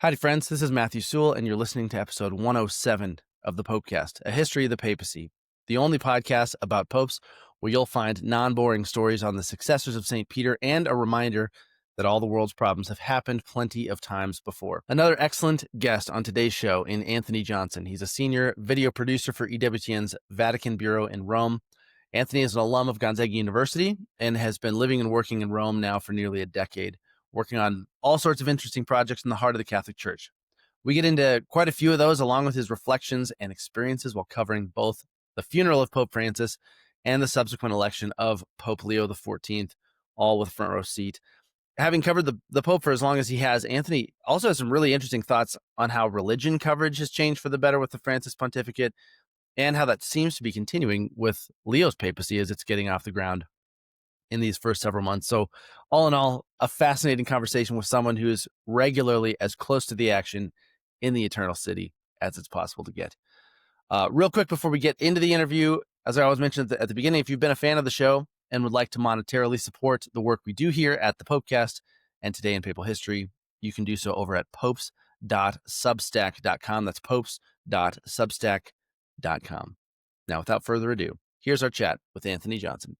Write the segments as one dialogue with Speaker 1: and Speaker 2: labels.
Speaker 1: Howdy, friends. This is Matthew Sewell, and you're listening to episode 107 of the Popecast, A History of the Papacy, the only podcast about popes where you'll find non-boring stories on the successors of St. Peter and a reminder that all the world's problems have happened plenty of times before. Another excellent guest on today's show in Anthony Johnson. He's a senior video producer for EWTN's Vatican Bureau in Rome. Anthony is an alum of Gonzaga University and has been living and working in Rome now for nearly a decade, working on all sorts of interesting projects in the heart of the Catholic Church. We get into quite a few of those, along with his reflections and experiences while covering both the funeral of Pope Francis and the subsequent election of Pope Leo XIV, all with a front row seat. Having covered the Pope for as long as he has, Anthony also has some really interesting thoughts on how religion coverage has changed for the better with the Francis pontificate and how that seems to be continuing with Leo's papacy as it's getting off the ground in these first several months. So all in all, a fascinating conversation with someone who is regularly as close to the action in the Eternal City as it's possible to get. Real quick before we get into the interview, as I always mentioned at the beginning, if you've been a fan of the show and would like to monetarily support the work we do here at the Popecast and Today in Papal History, you can do so over at popes.substack.com. That's popes.substack.com. Now, without further ado, here's our chat with Anthony Johnson.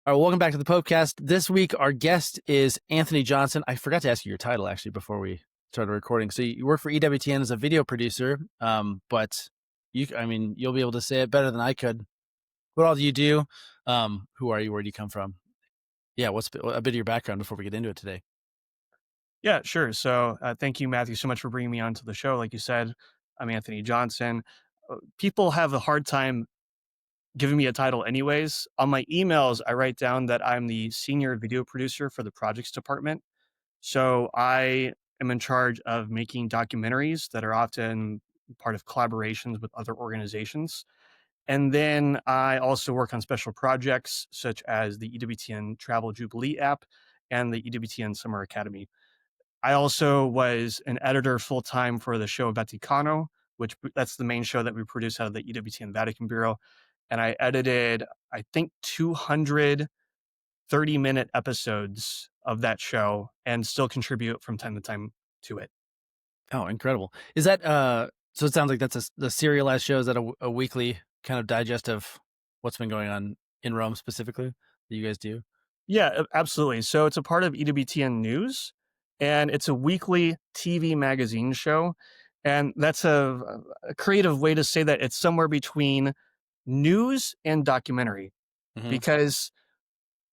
Speaker 1: All right, welcome back to the Popecast. This week, our guest is Anthony Johnson. I forgot to ask you your title, actually, before we started recording. So you work for EWTN as a video producer, but you'll be able to say it better than I could. What all do you do? Who are you? Where do you come from? Yeah, what's a bit of your background before we get into it today?
Speaker 2: Yeah, sure. So thank you, Matthew, so much for bringing me onto the show. Like you said, I'm Anthony Johnson. People have a hard time giving me a title anyways. On my emails, I write down that I'm the senior video producer for the projects department. So I am in charge of making documentaries that are often part of collaborations with other organizations. And then I also work on special projects such as the EWTN Travel Jubilee app and the EWTN Summer Academy. I also was an editor full-time for the show Vaticano, which that's the main show that we produce out of the EWTN Vatican Bureau. And I edited, I think, 200 30-minute episodes of that show and still contribute from time to time to it.
Speaker 1: Oh, incredible. Is that, so it sounds like that's the serialized show. Is that a weekly kind of digest of what's been going on in Rome specifically that you guys do?
Speaker 2: Yeah, absolutely. So it's a part of EWTN News, and it's a weekly TV magazine show. And that's a creative way to say that it's somewhere between news and documentary because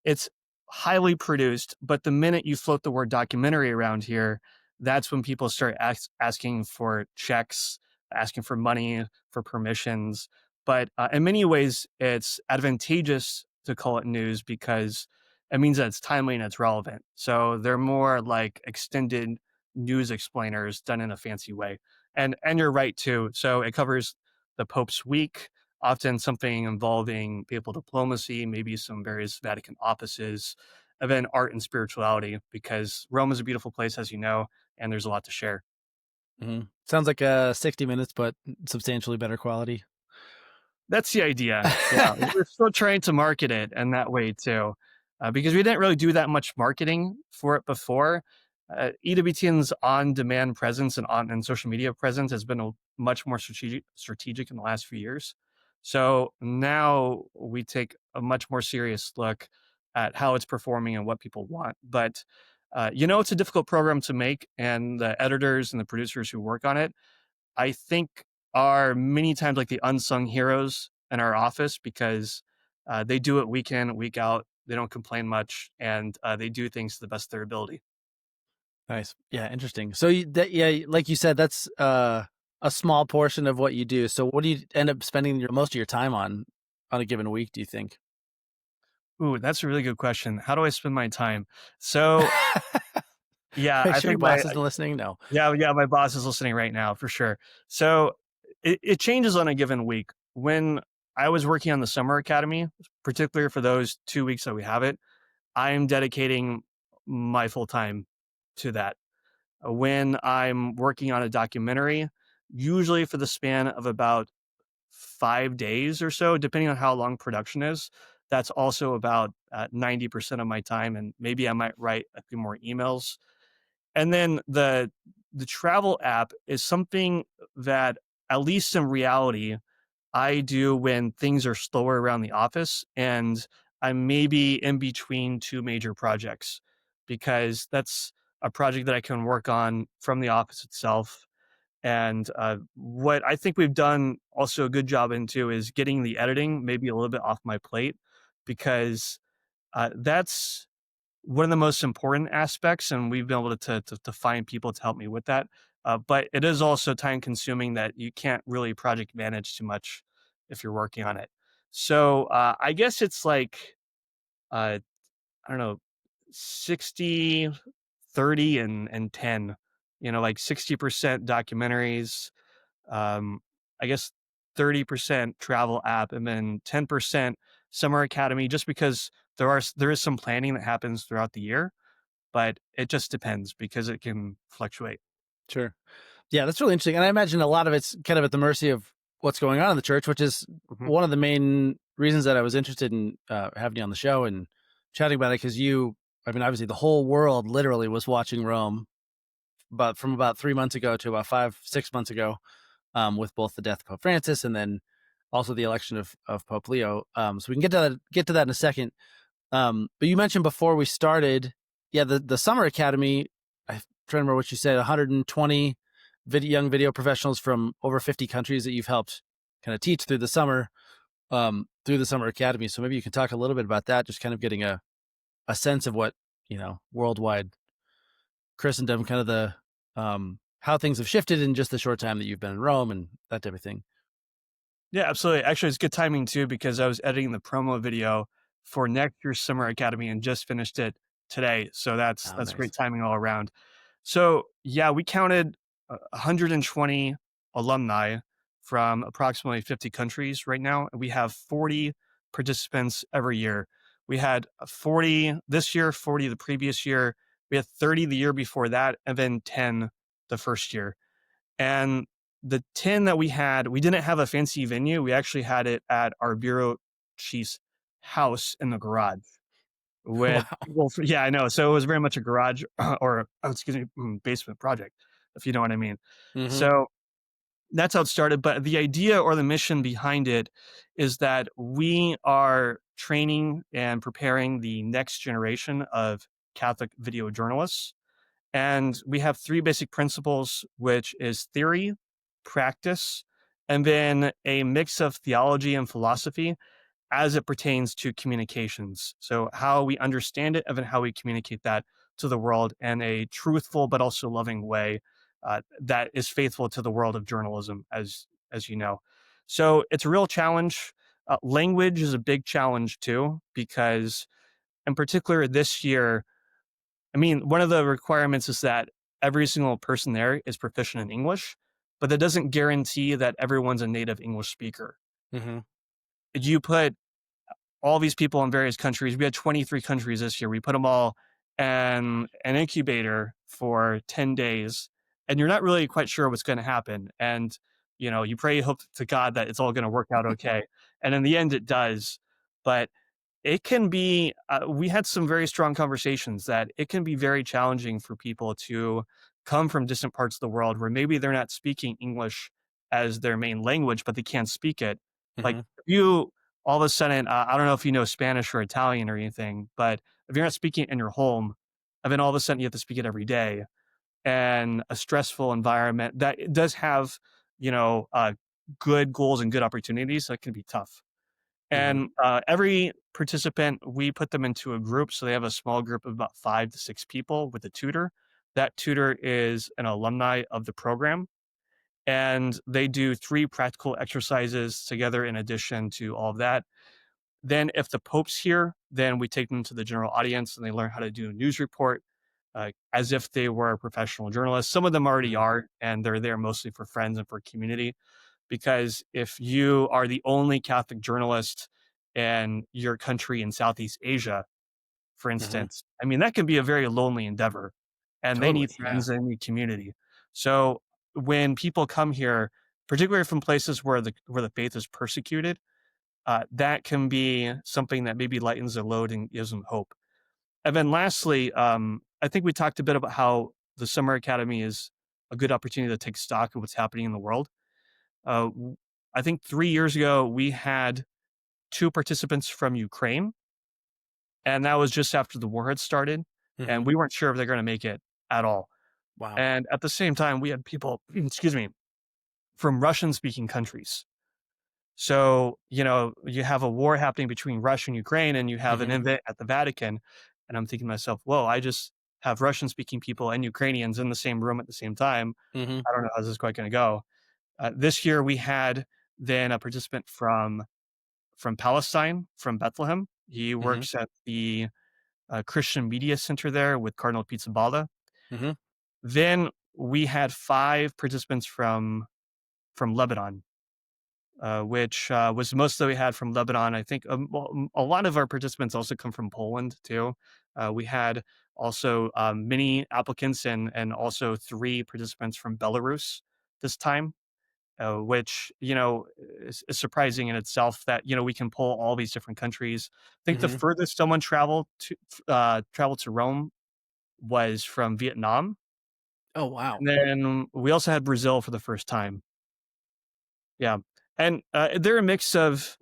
Speaker 2: it's highly produced. But the minute you float the word documentary around here, that's when people start asking for checks, asking for money, for permissions. But in many ways, it's advantageous to call it news because it means that it's timely and it's relevant. So they're more like extended news explainers done in a fancy way. And you're right too. So it covers the Pope's week, often something involving papal diplomacy, maybe some various Vatican offices, and then art and spirituality, because Rome is a beautiful place, as you know, and there's a lot to share.
Speaker 1: Sounds like 60 minutes, but substantially better quality.
Speaker 2: That's the idea. Yeah, we're still trying to market it in that way too, because we didn't really do that much marketing for it before. EWTN's on-demand presence and social media presence has been much more strategic in the last few years. So now we take a much more serious look at how it's performing and what people want. But it's a difficult program to make, and the editors and the producers who work on it, I think, are many times like the unsung heroes in our office because they do it week in, week out. They don't complain much, and they do things to the best of their ability.
Speaker 1: Nice. Yeah, interesting. So like you said, that's a small portion of what you do. So what do you end up spending most of your time on a given week, do you think?
Speaker 2: Ooh, that's a really good question. How do I spend my time? So yeah,
Speaker 1: Make
Speaker 2: I
Speaker 1: sure your
Speaker 2: think
Speaker 1: boss isn't listening. No.
Speaker 2: yeah, my boss is listening right now for sure. So it changes on a given week. When I was working on the Summer Academy, particularly for those 2 weeks that we have it, I'm dedicating my full time to that. When I'm working on a documentary, usually for the span of about 5 days or so, depending on how long production is, that's also about 90% of my time. And maybe I might write a few more emails. And then the travel app is something that, at least in reality, I do when things are slower around the office and I'm maybe in between two major projects, because that's a project that I can work on from the office itself. And what I think we've done also a good job into is getting the editing maybe a little bit off my plate, because that's one of the most important aspects, and we've been able to find people to help me with that. But it is also time consuming that you can't really project manage too much if you're working on it. So I guess it's like uh, I don't know, 60, 30, and 10. Like 60% documentaries, I guess 30% travel app, and then 10% summer academy. Just because there is some planning that happens throughout the year, but it just depends because it can fluctuate.
Speaker 1: Sure. Yeah, that's really interesting. And I imagine a lot of it's kind of at the mercy of what's going on in the church, which is
Speaker 2: Mhm.
Speaker 1: one of the main reasons that I was interested in having you on the show and chatting about it. Because I mean, obviously, the whole world literally was watching Rome, but from about 3 months ago to about 5, 6 months ago, with both the death of Pope Francis and then also the election of Pope Leo. So we can get to that in a second. But you mentioned before we started, yeah, the summer academy. I'm trying to remember what you said. 120 young video professionals from over 50 countries that you've helped kind of teach through the summer academy. So maybe you can talk a little bit about that, just kind of getting a sense of what worldwide Christendom, kind of the how things have shifted in just the short time that you've been in Rome and that type of thing.
Speaker 2: Yeah, absolutely. Actually, it's good timing too, because I was editing the promo video for next year's summer academy and just finished it today. So
Speaker 1: Oh,
Speaker 2: that's
Speaker 1: nice.
Speaker 2: great timing all around. So yeah, we counted 120 alumni from approximately 50 countries right now, and we have 40 participants every year. We had 40 this year, 40 the previous year. We had 30 the year before that, and then 10 the first year. And the 10 that we had, we didn't have a fancy venue. We actually had it at our bureau chief's house in the garage with,
Speaker 1: Wow.
Speaker 2: well, yeah, I know. So it was very much a garage or, oh, excuse me, basement project, if you know what I mean.
Speaker 1: Hmm.
Speaker 2: So that's how it started. But the idea or the mission behind it is that we are training and preparing the next generation of Catholic video journalists, and we have three basic principles, which is theory, practice, and then a mix of theology and philosophy as it pertains to communications. So, how we understand it and then how we communicate that to the world in a truthful but also loving way that is faithful to the world of journalism, as you know. So, it's a real challenge. Language is a big challenge too, because in particular this year, I mean, one of the requirements is that every single person there is proficient in English, but that doesn't guarantee that everyone's a native English speaker.
Speaker 1: Hmm.
Speaker 2: You put all these people in various countries. We had 23 countries this year. We put them all in an incubator for 10 days, and you're not really quite sure what's going to happen. And, you pray, hope to God that it's all going to work out okay. And in the end, it does. But it can be, we had some very strong conversations that it can be very challenging for people to come from distant parts of the world where maybe they're not speaking English as their main language, but they can't speak it. Like,
Speaker 1: Hmm.
Speaker 2: if you all of a sudden, I don't know if you know Spanish or Italian or anything, but if you're not speaking it in your home, and then all of a sudden you have to speak it every day, and a stressful environment that it does have, you know, uh, good goals and good opportunities, that can be tough.
Speaker 1: Hmm.
Speaker 2: And every participant, we put them into a group. So they have a small group of about 5 to 6 people with a tutor. That tutor is an alumni of the program. And they do 3 practical exercises together in addition to all of that. Then, if the Pope's here, then we take them to the general audience and they learn how to do a news report as if they were a professional journalist. Some of them already
Speaker 1: Hmm.
Speaker 2: are, and they're there mostly for friends and for community, because if you are the only Catholic journalist in your country in Southeast Asia, for
Speaker 1: Hmm.
Speaker 2: instance. I mean, that can be a very lonely endeavor, and they
Speaker 1: Totally.
Speaker 2: need
Speaker 1: Yeah.
Speaker 2: friends, they need community. So when people come here, particularly from places where the faith is persecuted, that can be something that maybe lightens the load and gives them hope. And then lastly, I think we talked a bit about how the Summer Academy is a good opportunity to take stock of what's happening in the world. W- I think 3 years ago, we had two participants from Ukraine, and that was just after the war had started.
Speaker 1: Hmm.
Speaker 2: And we weren't sure if they're going to make it at all.
Speaker 1: Wow.
Speaker 2: And at the same time, we had people, excuse me, from Russian speaking countries. So, you have a war happening between Russia and Ukraine, and you have an
Speaker 1: Hmm.
Speaker 2: event at the Vatican. And I'm thinking to myself, whoa, I just have Russian speaking people and Ukrainians in the same room at the same time.
Speaker 1: Hmm.
Speaker 2: I don't know how this is quite going to go. This year, we had then a participant from Palestine, from Bethlehem. He
Speaker 1: Hmm.
Speaker 2: works at the Christian Media Center there with Cardinal Pizzaballa.
Speaker 1: Hmm.
Speaker 2: Then we had five participants from Lebanon, which was most that we had from Lebanon. I think a lot of our participants also come from Poland too. We had also many applicants and also three participants from Belarus this time, which is surprising in itself that we can pull all these different countries. I think the
Speaker 1: Hmm.
Speaker 2: furthest someone traveled to Rome was from Vietnam,
Speaker 1: Oh, wow.
Speaker 2: and then we also had Brazil for the first time. Yeah, and they're a mix of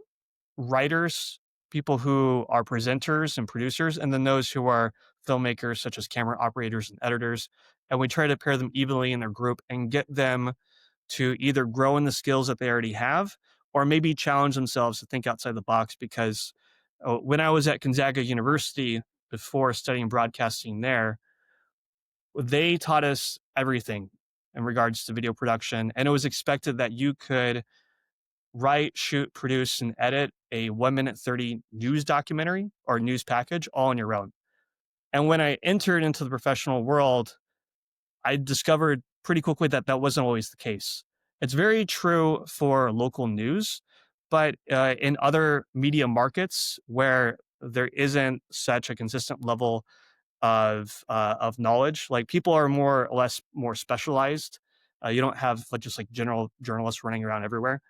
Speaker 2: writers, people who are presenters and producers, and then those who are filmmakers, such as camera operators and editors. And we try to pair them evenly in their group and get them to either grow in the skills that they already have or maybe challenge themselves to think outside the box. Because when I was at Gonzaga University before studying broadcasting there, they taught us everything in regards to video production. And it was expected that you could write, shoot, produce, and edit a 1 minute 30 news documentary or news package all on your own. And when I entered into the professional world, I discovered pretty quickly that that wasn't always the case. It's very true for local news, but in other media markets where there isn't such a consistent level of knowledge, like people are more or less more specialized. You don't have just like general journalists running around everywhere.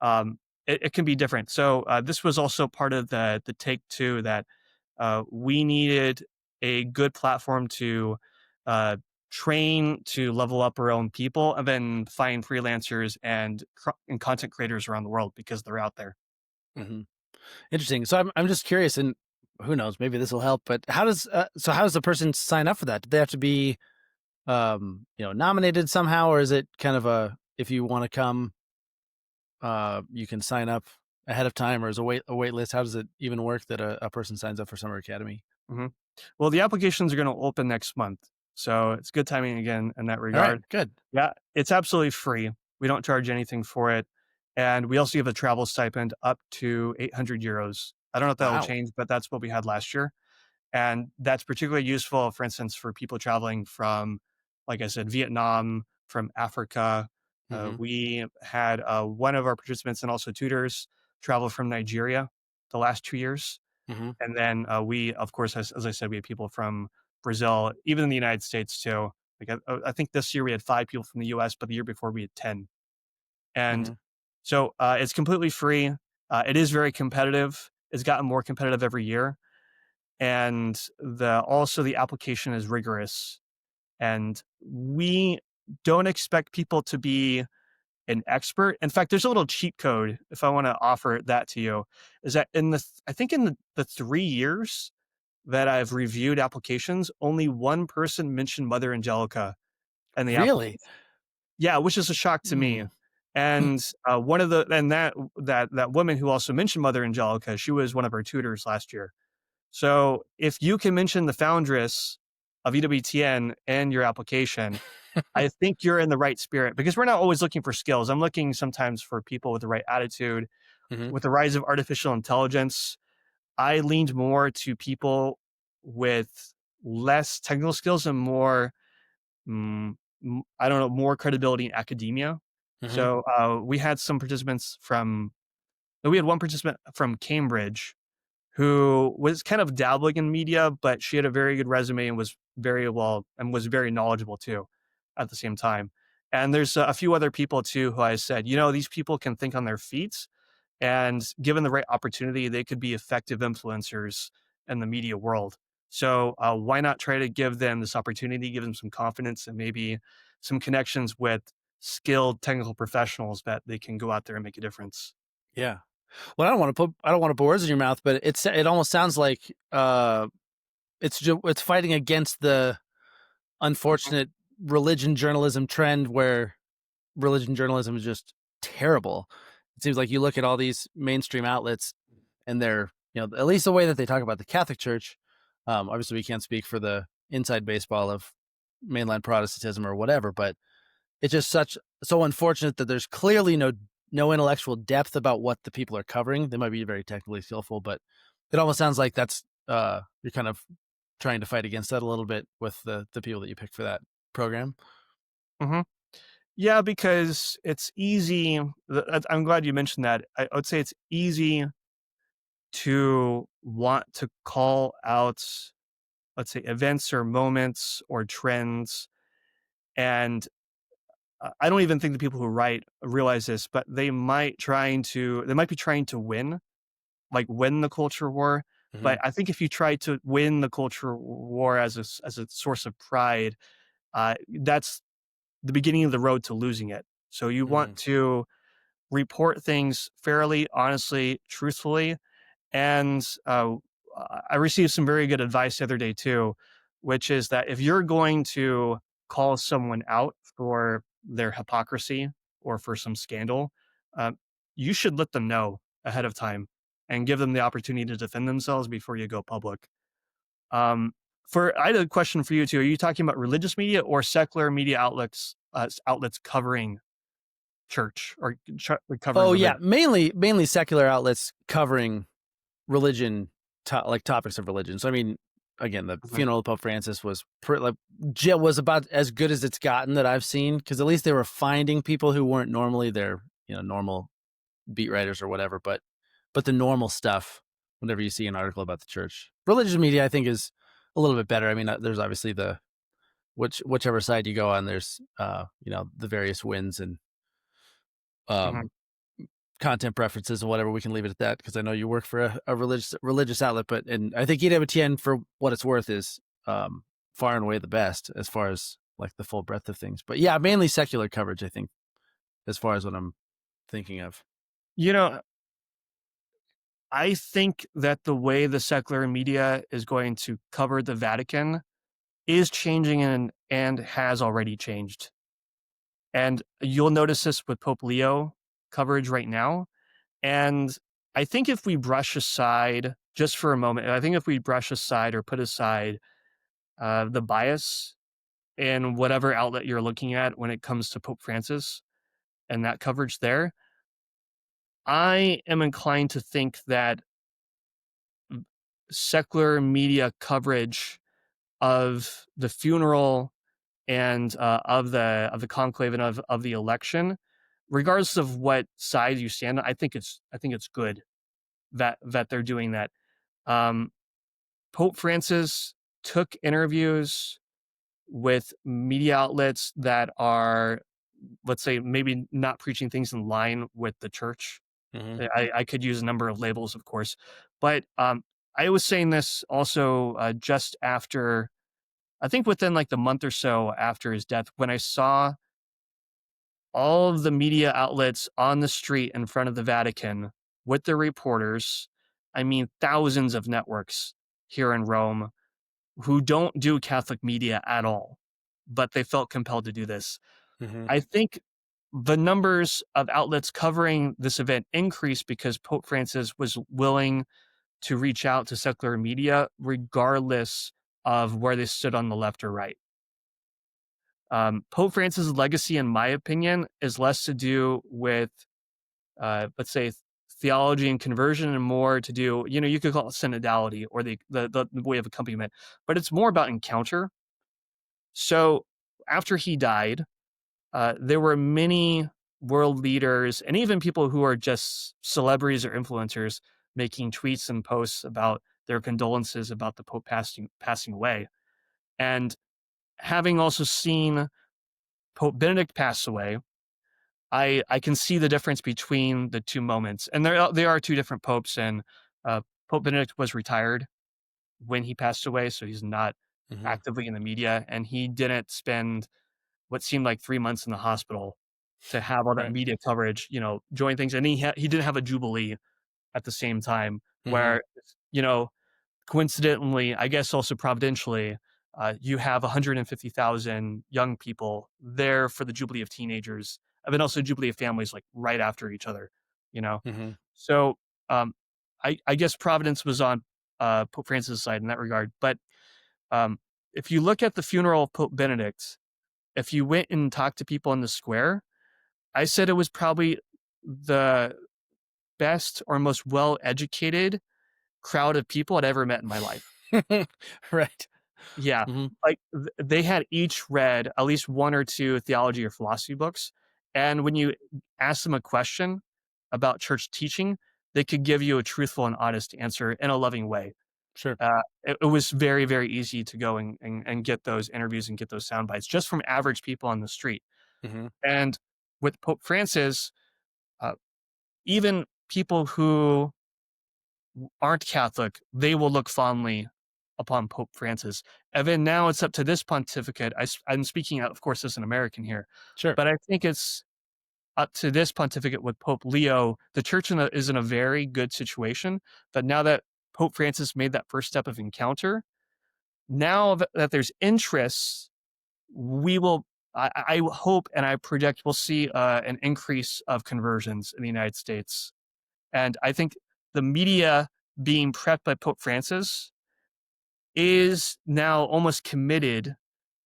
Speaker 2: um, it can be different. So this was also part of the take too, that we needed a good platform to uh, train to level up our own people, and then find freelancers and content creators around the world because they're out there.
Speaker 1: Hmm. Interesting. So I'm just curious, and who knows, maybe this will help. But how does the person sign up for that? Do they have to be nominated somehow, or is it kind of a if you want to come, you can sign up ahead of time, or is a wait list? How does it even work that a person signs up for Summer Academy?
Speaker 2: hmm Well, the applications are going to open next month, so it's good timing again in that
Speaker 1: All right,
Speaker 2: regard.
Speaker 1: good.
Speaker 2: Yeah, it's absolutely free. We don't charge anything for it. And we also give a travel stipend up to 800 euros. I don't know if that will
Speaker 1: Wow.
Speaker 2: change, but that's what we had last year. And that's particularly useful, for instance, for people traveling from, like I said, Vietnam, from Africa.
Speaker 1: Hmm.
Speaker 2: We had one of our participants and also tutors travel from Nigeria the last 2 years.
Speaker 1: Hmm.
Speaker 2: And then we, of course, as I said, we had people from Brazil, even in the United States too. Like I think this year we had 5 people from the US, but the year before we had 10. And
Speaker 1: Hmm.
Speaker 2: so it's completely free. It is very competitive. It's gotten more competitive every year, and the application is rigorous. And we don't expect people to be an expert. In fact, there's a little cheat code if I want to offer that to you. Is that I think in the 3 years that I've reviewed applications, only one person mentioned Mother Angelica in the
Speaker 1: Really?
Speaker 2: application. Yeah, which is a shock to me.
Speaker 1: Mm.
Speaker 2: And one of the and that woman who also mentioned Mother Angelica, she was one of our tutors last year. So if you can mention the foundress of EWTN in your application, I think you're in the right spirit, because we're not always looking for skills. I'm looking sometimes for people with the right attitude.
Speaker 1: Hmm.
Speaker 2: With the rise of artificial intelligence, I leaned more to people with less technical skills and more, I don't know, more credibility in academia.
Speaker 1: Hmm.
Speaker 2: So we had some participants from, we had one participant from Cambridge who was kind of dabbling in media, but she had a very good resume and was very knowledgeable too at the same time. And there's a few other people too who I said, these people can think on their feet, and given the right opportunity, they could be effective influencers in the media world. So why not try to give them this opportunity, give them some confidence and maybe some connections with skilled technical professionals that they can go out there and make a difference.
Speaker 1: Yeah. Well, I don't want to put words in your mouth, but it almost sounds like it's fighting against the unfortunate religion journalism trend where religion journalism is just terrible. It seems like you look at all these mainstream outlets and they're, at least the way that they talk about the Catholic Church. Obviously, we can't speak for the inside baseball of mainline Protestantism or whatever, but it's just so unfortunate that there's clearly no intellectual depth about what the people are covering. They might be very technically skillful, but it almost sounds like that's you're kind of trying to fight against that a little bit with the people that you picked for that program.
Speaker 2: hmm Yeah, because it's easy. I'm glad you mentioned that. I would say it's easy to want to call out, let's say, events or moments or trends. And I don't even think the people who write realize this, but they might be trying to win the culture war.
Speaker 1: Mm-hmm.
Speaker 2: But I think if you try to win the culture war as a source of pride, that's the beginning of the road to losing it. So you
Speaker 1: Mm-hmm.
Speaker 2: want to report things fairly, honestly, truthfully. And I received some very good advice the other day too, which is that if you're going to call someone out for their hypocrisy or for some scandal, um, you should let them know ahead of time and give them the opportunity to defend themselves before you go public. Um, I had a question for you too. Are you talking about religious media or secular media outlets covering church or covering
Speaker 1: Oh yeah,
Speaker 2: religion?
Speaker 1: mainly secular outlets covering religion, like topics of religion. So I mean, again, the
Speaker 2: Mhm.
Speaker 1: funeral of Pope Francis was was about as good as it's gotten that I've seen, because at least they were finding people who weren't normally their normal beat writers or whatever, but the normal stuff. Whenever you see an article about the church, religious media, I think, is a little bit better. I mean, there's obviously whichever side you go on, there's the various wins and
Speaker 2: Mhm.
Speaker 1: um content preferences and whatever. We can leave it at that because I know you work for a religious outlet, and I think EWTN, for what it's worth, is far and away the best as far as like the full breadth of things. But yeah, mainly secular coverage, I think, as far as what I'm thinking of.
Speaker 2: You know, I think that the way the secular media is going to cover the Vatican is changing and has already changed. And you'll notice this with Pope Leo coverage right now. And I think if we brush aside just for a moment, I think if we brush aside or put aside the bias in whatever outlet you're looking at when it comes to Pope Francis and that coverage there, I am inclined to think that secular media coverage of the funeral and of the conclave and of the election, regardless of what side you stand on, I think it's good that they're doing that. Um, Pope Francis took interviews with media outlets that are, let's say, maybe not preaching things in line with the church.
Speaker 1: Mm-hmm.
Speaker 2: I could use a number of labels, of course, but I was saying this also just after, I think within like the month or so after his death, when I saw all of the media outlets on the street in front of the Vatican with their reporters. I mean, thousands of networks here in Rome who don't do Catholic media at all, but they felt compelled to do this.
Speaker 1: Mm-hmm.
Speaker 2: I think the numbers of outlets covering this event increased because Pope Francis was willing to reach out to secular media, regardless of where they stood on the left or right. Pope Francis' legacy, in my opinion, is less to do with, let's say, theology and conversion, and more to do, you could call it synodality or the way of accompaniment, but it's more about encounter. So after he died, there were many world leaders and even people who are just celebrities or influencers making tweets and posts about their condolences about the Pope passing away. And having also seen Pope Benedict pass away, I can see the difference between the two moments. And they are two different popes. And Pope Benedict was retired when he passed away, so he's not
Speaker 1: Hmm.
Speaker 2: actively in the media, and he didn't spend what seemed like 3 months in the hospital to have all that
Speaker 1: Right.
Speaker 2: media coverage, join things. And he didn't have a jubilee at the same time,
Speaker 1: Hmm.
Speaker 2: where you know coincidentally, I guess also providentially, you have 150,000 young people there for the Jubilee of Teenagers, and then also Jubilee of Families, like right after each other, you know?
Speaker 1: Hmm.
Speaker 2: So um, I guess Providence was on Pope Francis' side in that regard. But um, if you look at the funeral of Pope Benedict, if you went and talked to people in the square, I said it was probably the best or most well educated crowd of people I'd ever met in my life.
Speaker 1: Right.
Speaker 2: Yeah,
Speaker 1: Hmm.
Speaker 2: like, they had each read at least 1 or 2 theology or philosophy books, and when you ask them a question about church teaching, they could give you a truthful and honest answer in a loving way.
Speaker 1: Sure.
Speaker 2: It was very, very easy to go and get those interviews and get those sound bites just from average people on the street.
Speaker 1: Hmm.
Speaker 2: And with Pope Francis, uh, even people who aren't Catholic, they will look fondly upon Pope Francis. And then now it's up to this pontificate. I'm speaking, of course, as an American here,
Speaker 1: Sure.
Speaker 2: but I think it's up to this pontificate with Pope Leo. The church is in a very good situation. But now that Pope Francis made that first step of encounter, now that there's interest, we will. I hope and I project we'll see an increase of conversions in the United States. And I think the media being prepped by Pope Francis is now almost committed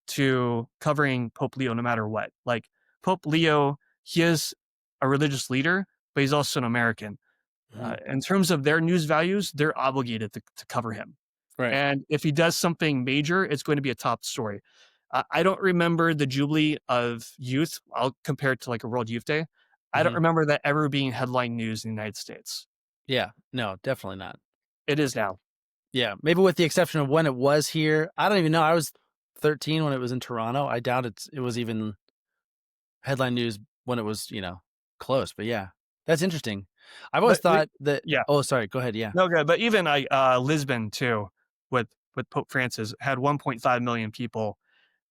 Speaker 2: to covering Pope Leo no matter what. Like Pope Leo, he is a religious leader, but he's also an American.
Speaker 1: Hmm.
Speaker 2: In terms of their news values, they're obligated to cover him.
Speaker 1: Right.
Speaker 2: And if he does something major, it's going to be a top story. I don't remember the Jubilee of Youth. I'll compare it to like a World Youth Day. I don't
Speaker 1: Hmm.
Speaker 2: remember that ever being headline news in the United States.
Speaker 1: Yeah. No, definitely not.
Speaker 2: It is now.
Speaker 1: Yeah. Maybe with the exception of when it was here. I don't even know. I was 13 when it was in Toronto. I doubt it was even headline news when it was, close. But yeah, that's interesting. I've always
Speaker 2: But
Speaker 1: thought that.
Speaker 2: yeah,
Speaker 1: Oh, sorry. Go ahead. Yeah.
Speaker 2: no good. But even Lisbon too, with Pope Francis had 1.5 million people,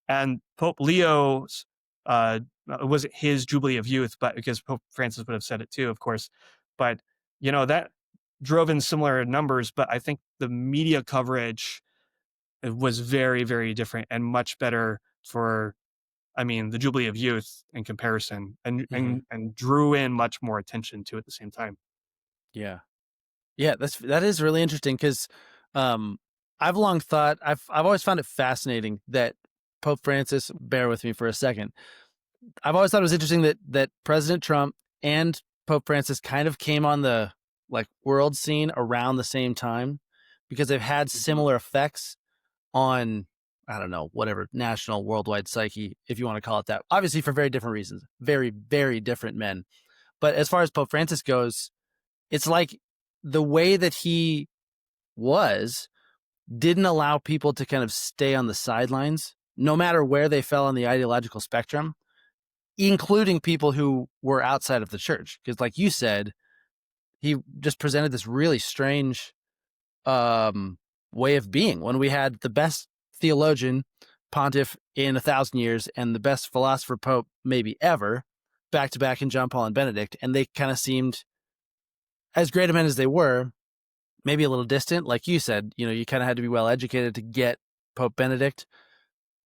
Speaker 2: and Pope Leo's was his Jubilee of Youth, but because Pope Francis would have said it too, of course. But that drove in similar numbers. But I think the media coverage was very, very different and much better for. I mean, the Jubilee of Youth in comparison, and
Speaker 1: Hmm.
Speaker 2: drew in much more attention to at the same time.
Speaker 1: Yeah. Yeah. That is really interesting because um, I've long thought, I've always found it fascinating that Pope Francis, bear with me for a second. I've always thought it was interesting that President Trump and Pope Francis kind of came on the like world scene around the same time because they've had
Speaker 2: Mhm.
Speaker 1: similar effects on, I don't know, whatever national worldwide psyche, if you want to call it that. Obviously for very different reasons, very, very different men. But as far as Pope Francis goes, it's like the way that he was didn't allow people to kind of stay on the sidelines, no matter where they fell on the ideological spectrum, including people who were outside of the church. Because, like you said, he just presented this really strange way of being when we had the best theologian pontiff in 1,000 years and the best philosopher pope maybe ever back to back in John Paul and Benedict. And they kind of seemed, as great of men as they were, maybe a little distant. Like you said, you kind of had to be well educated to get Pope Benedict.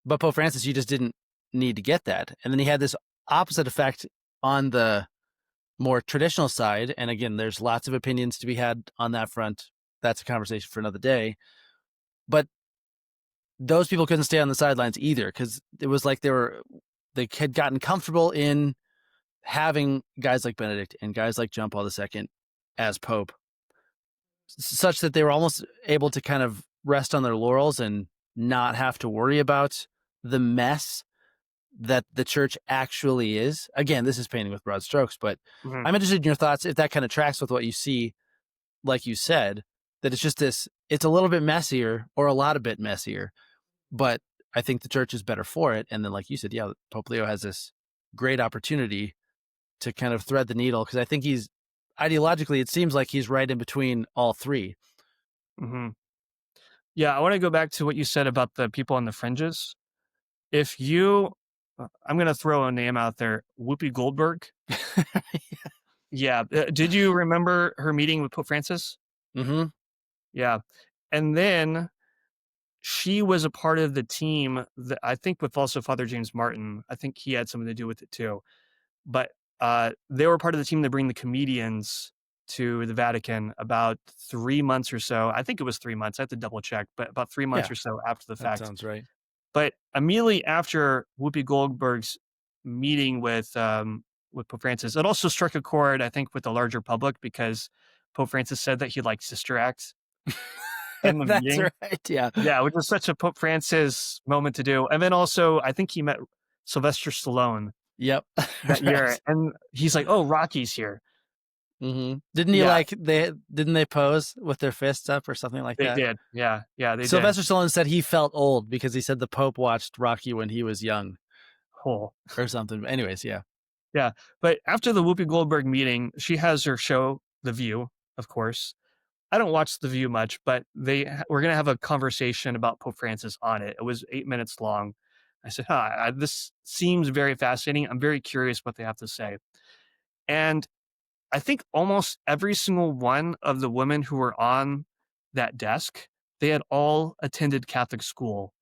Speaker 1: But Pope Francis, you just didn't need to get that. And then he had this opposite effect on the more traditional side. And again, there's lots of opinions to be had on that front. That's a conversation for another day. But those people couldn't stay on the sidelines either because it was like they had gotten comfortable in having guys like Benedict and guys like John Paul II as Pope, such that they were almost able to kind of rest on their laurels and not have to worry about the mess that the church actually is. Again, this is painting with broad strokes, but
Speaker 2: Mhm.
Speaker 1: I'm interested in your thoughts if that kind of tracks with what you see like you said, that it's just it's a little bit messier or a lot a bit messier, but I think the church is better for it. And then, like you said, yeah, Pope Leo has this great opportunity to kind of thread the needle, because I think he's ideologically, it seems like he's right in between all three.
Speaker 2: Hmm. Yeah, I want to go back to what you said about the people on the fringes. If you, I'm going to throw a name out there, Whoopi Goldberg. Yeah. Did you remember her meeting with Pope Francis?
Speaker 1: Mm-hmm.
Speaker 2: Yeah. And then she was a part of the team that I think with also Father James Martin. I think he had something to do with it too. But they were part of the team to bring the comedians to the Vatican about 3 months or so. I think it was 3 months. I have to double check, but about 3 months
Speaker 1: Yeah,
Speaker 2: or so after the
Speaker 1: that
Speaker 2: fact.
Speaker 1: sounds right.
Speaker 2: But immediately after Whoopi Goldberg's meeting with Pope Francis, it also struck a chord, I think, with the larger public, because Pope Francis said that he liked Sister Act in the
Speaker 1: That's
Speaker 2: meeting.
Speaker 1: right. Yeah.
Speaker 2: Yeah, which was such a Pope Francis moment to do. And then also, I think he met Sylvester Stallone
Speaker 1: Yep.
Speaker 2: that year,
Speaker 1: Right.
Speaker 2: and he's like, "Oh, Rocky's here."
Speaker 1: Mm-hmm. Didn't he
Speaker 2: Yeah,
Speaker 1: didn't they pose with their fists up or something like
Speaker 2: they
Speaker 1: that?
Speaker 2: did. Yeah, yeah, they did.
Speaker 1: Sylvester Stallone said he felt old because he said the Pope watched Rocky when he was young
Speaker 2: Cool.
Speaker 1: or something. Anyways, yeah.
Speaker 2: Yeah, but after the Whoopi Goldberg meeting, she has her show, The View, of course. I don't watch The View much, but we're gonna have a conversation about Pope Francis on it. It was 8 minutes long. I said, "Huh, this seems very fascinating. I'm very curious what they have to say." And I think almost every single one of the women who were on that desk, they had all attended Catholic school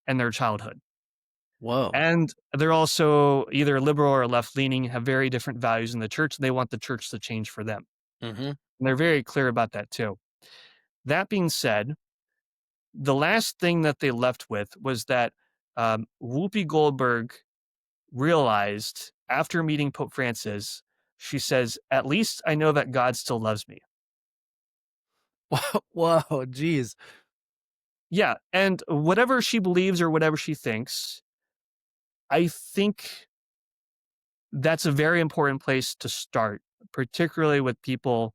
Speaker 2: in their childhood.
Speaker 1: Whoa.
Speaker 2: And they're also either liberal or left leaning, have very different values in the church. And they want the church to change for them.
Speaker 1: Mm-hmm.
Speaker 2: And they're very clear about that too. That being said, the last thing that they left with was that Whoopi Goldberg realized after meeting Pope Francis, she says, "At least I know that God still loves me."
Speaker 1: Whoa. Geez.
Speaker 2: Yeah. And whatever she believes or whatever she thinks, I think that's a very important place to start, particularly with people,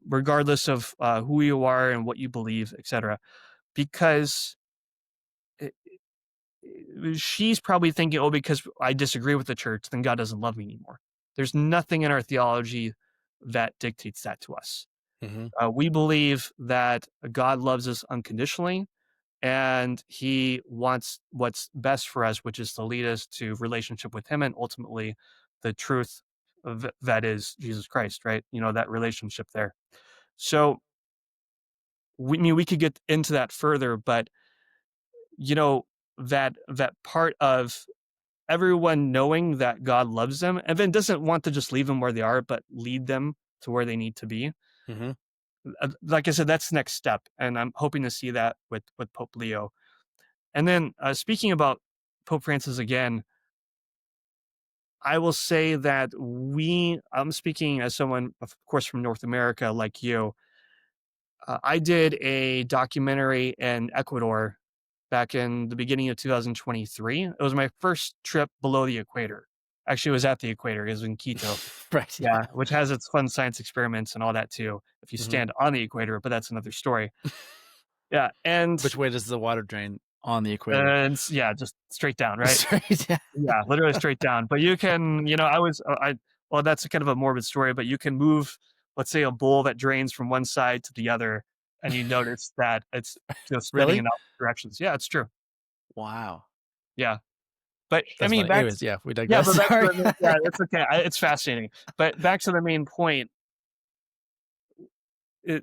Speaker 2: regardless of who you are and what you believe, etc. Because it, she's probably thinking, "Oh, because I disagree with the church, then God doesn't love me anymore." There's nothing in our theology that dictates that to us.
Speaker 1: Mm-hmm.
Speaker 2: We believe that God loves us unconditionally, and he wants what's best for us, which is to lead us to relationship with him and ultimately the truth that is Jesus Christ, right? That relationship there. So we could get into that further, but you know, that part of everyone knowing that God loves them and then doesn't want to just leave them where they are, but lead them to where they need to be.
Speaker 1: Mm-hmm.
Speaker 2: Like I said, that's the next step. And I'm hoping to see that with Pope Leo. And then speaking about Pope Francis again, I will say that I'm speaking as someone, of course, from North America like you. I did a documentary in Ecuador back in the beginning of 2023. It was my first trip below the equator. Actually, it was at the equator. It was in Quito.
Speaker 1: Right. Yeah.
Speaker 2: Yeah, which has its fun science experiments and all that too, if you
Speaker 1: Mm-hmm.
Speaker 2: stand on the equator, but that's another story. Yeah,
Speaker 1: Which way does the water drain on the equator?
Speaker 2: and yeah, just straight down, right?
Speaker 1: Straight. Yeah.
Speaker 2: Yeah, literally straight down. But you can, well, that's a kind of a morbid story, but you can move, let's say, a bowl that drains from one side to the other, and you notice that it's just spinning
Speaker 1: Really?
Speaker 2: in opposite directions. Yeah, it's true.
Speaker 1: Wow.
Speaker 2: Yeah. But I
Speaker 1: That's
Speaker 2: mean,
Speaker 1: funny. Anyways, yeah, we
Speaker 2: yeah,
Speaker 1: digress.
Speaker 2: but back to
Speaker 1: Sorry.
Speaker 2: yeah, it's okay. It's fascinating. But back to the main point, it,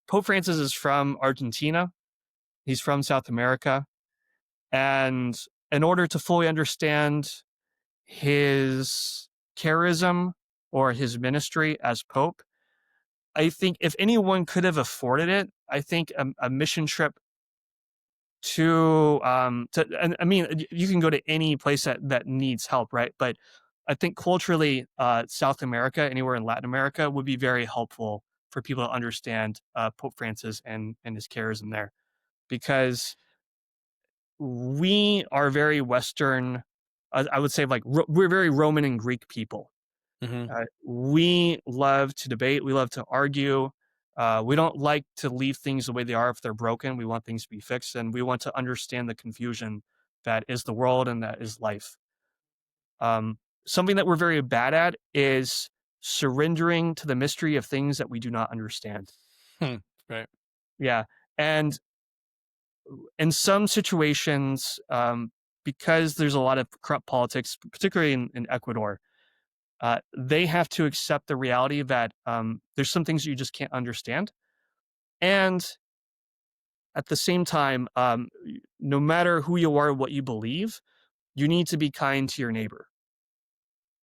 Speaker 2: Pope Francis is from Argentina. He's from South America. And in order to fully understand his charism or his ministry as Pope, I think if anyone could have afforded it, I think a mission trip and I mean, you can go to any place that needs help, right? But I think culturally, South America, anywhere in Latin America, would be very helpful for people to understand Pope Francis and his charism there, because we are very Western. I would say like we're very Roman and Greek people.
Speaker 1: Mm-hmm.
Speaker 2: We love to debate. We love to argue. We don't like to leave things the way they are if they're broken. We want things to be fixed, and we want to understand the confusion that is the world and that is life. Something that we're very bad at is surrendering to the mystery of things that we do not understand.
Speaker 1: Hmm. Right.
Speaker 2: Yeah. And in some situations, because there's a lot of corrupt politics, particularly in Ecuador, they have to accept the reality that there's some things you just can't understand. And at the same time, no matter who you are, what you believe, you need to be kind to your neighbor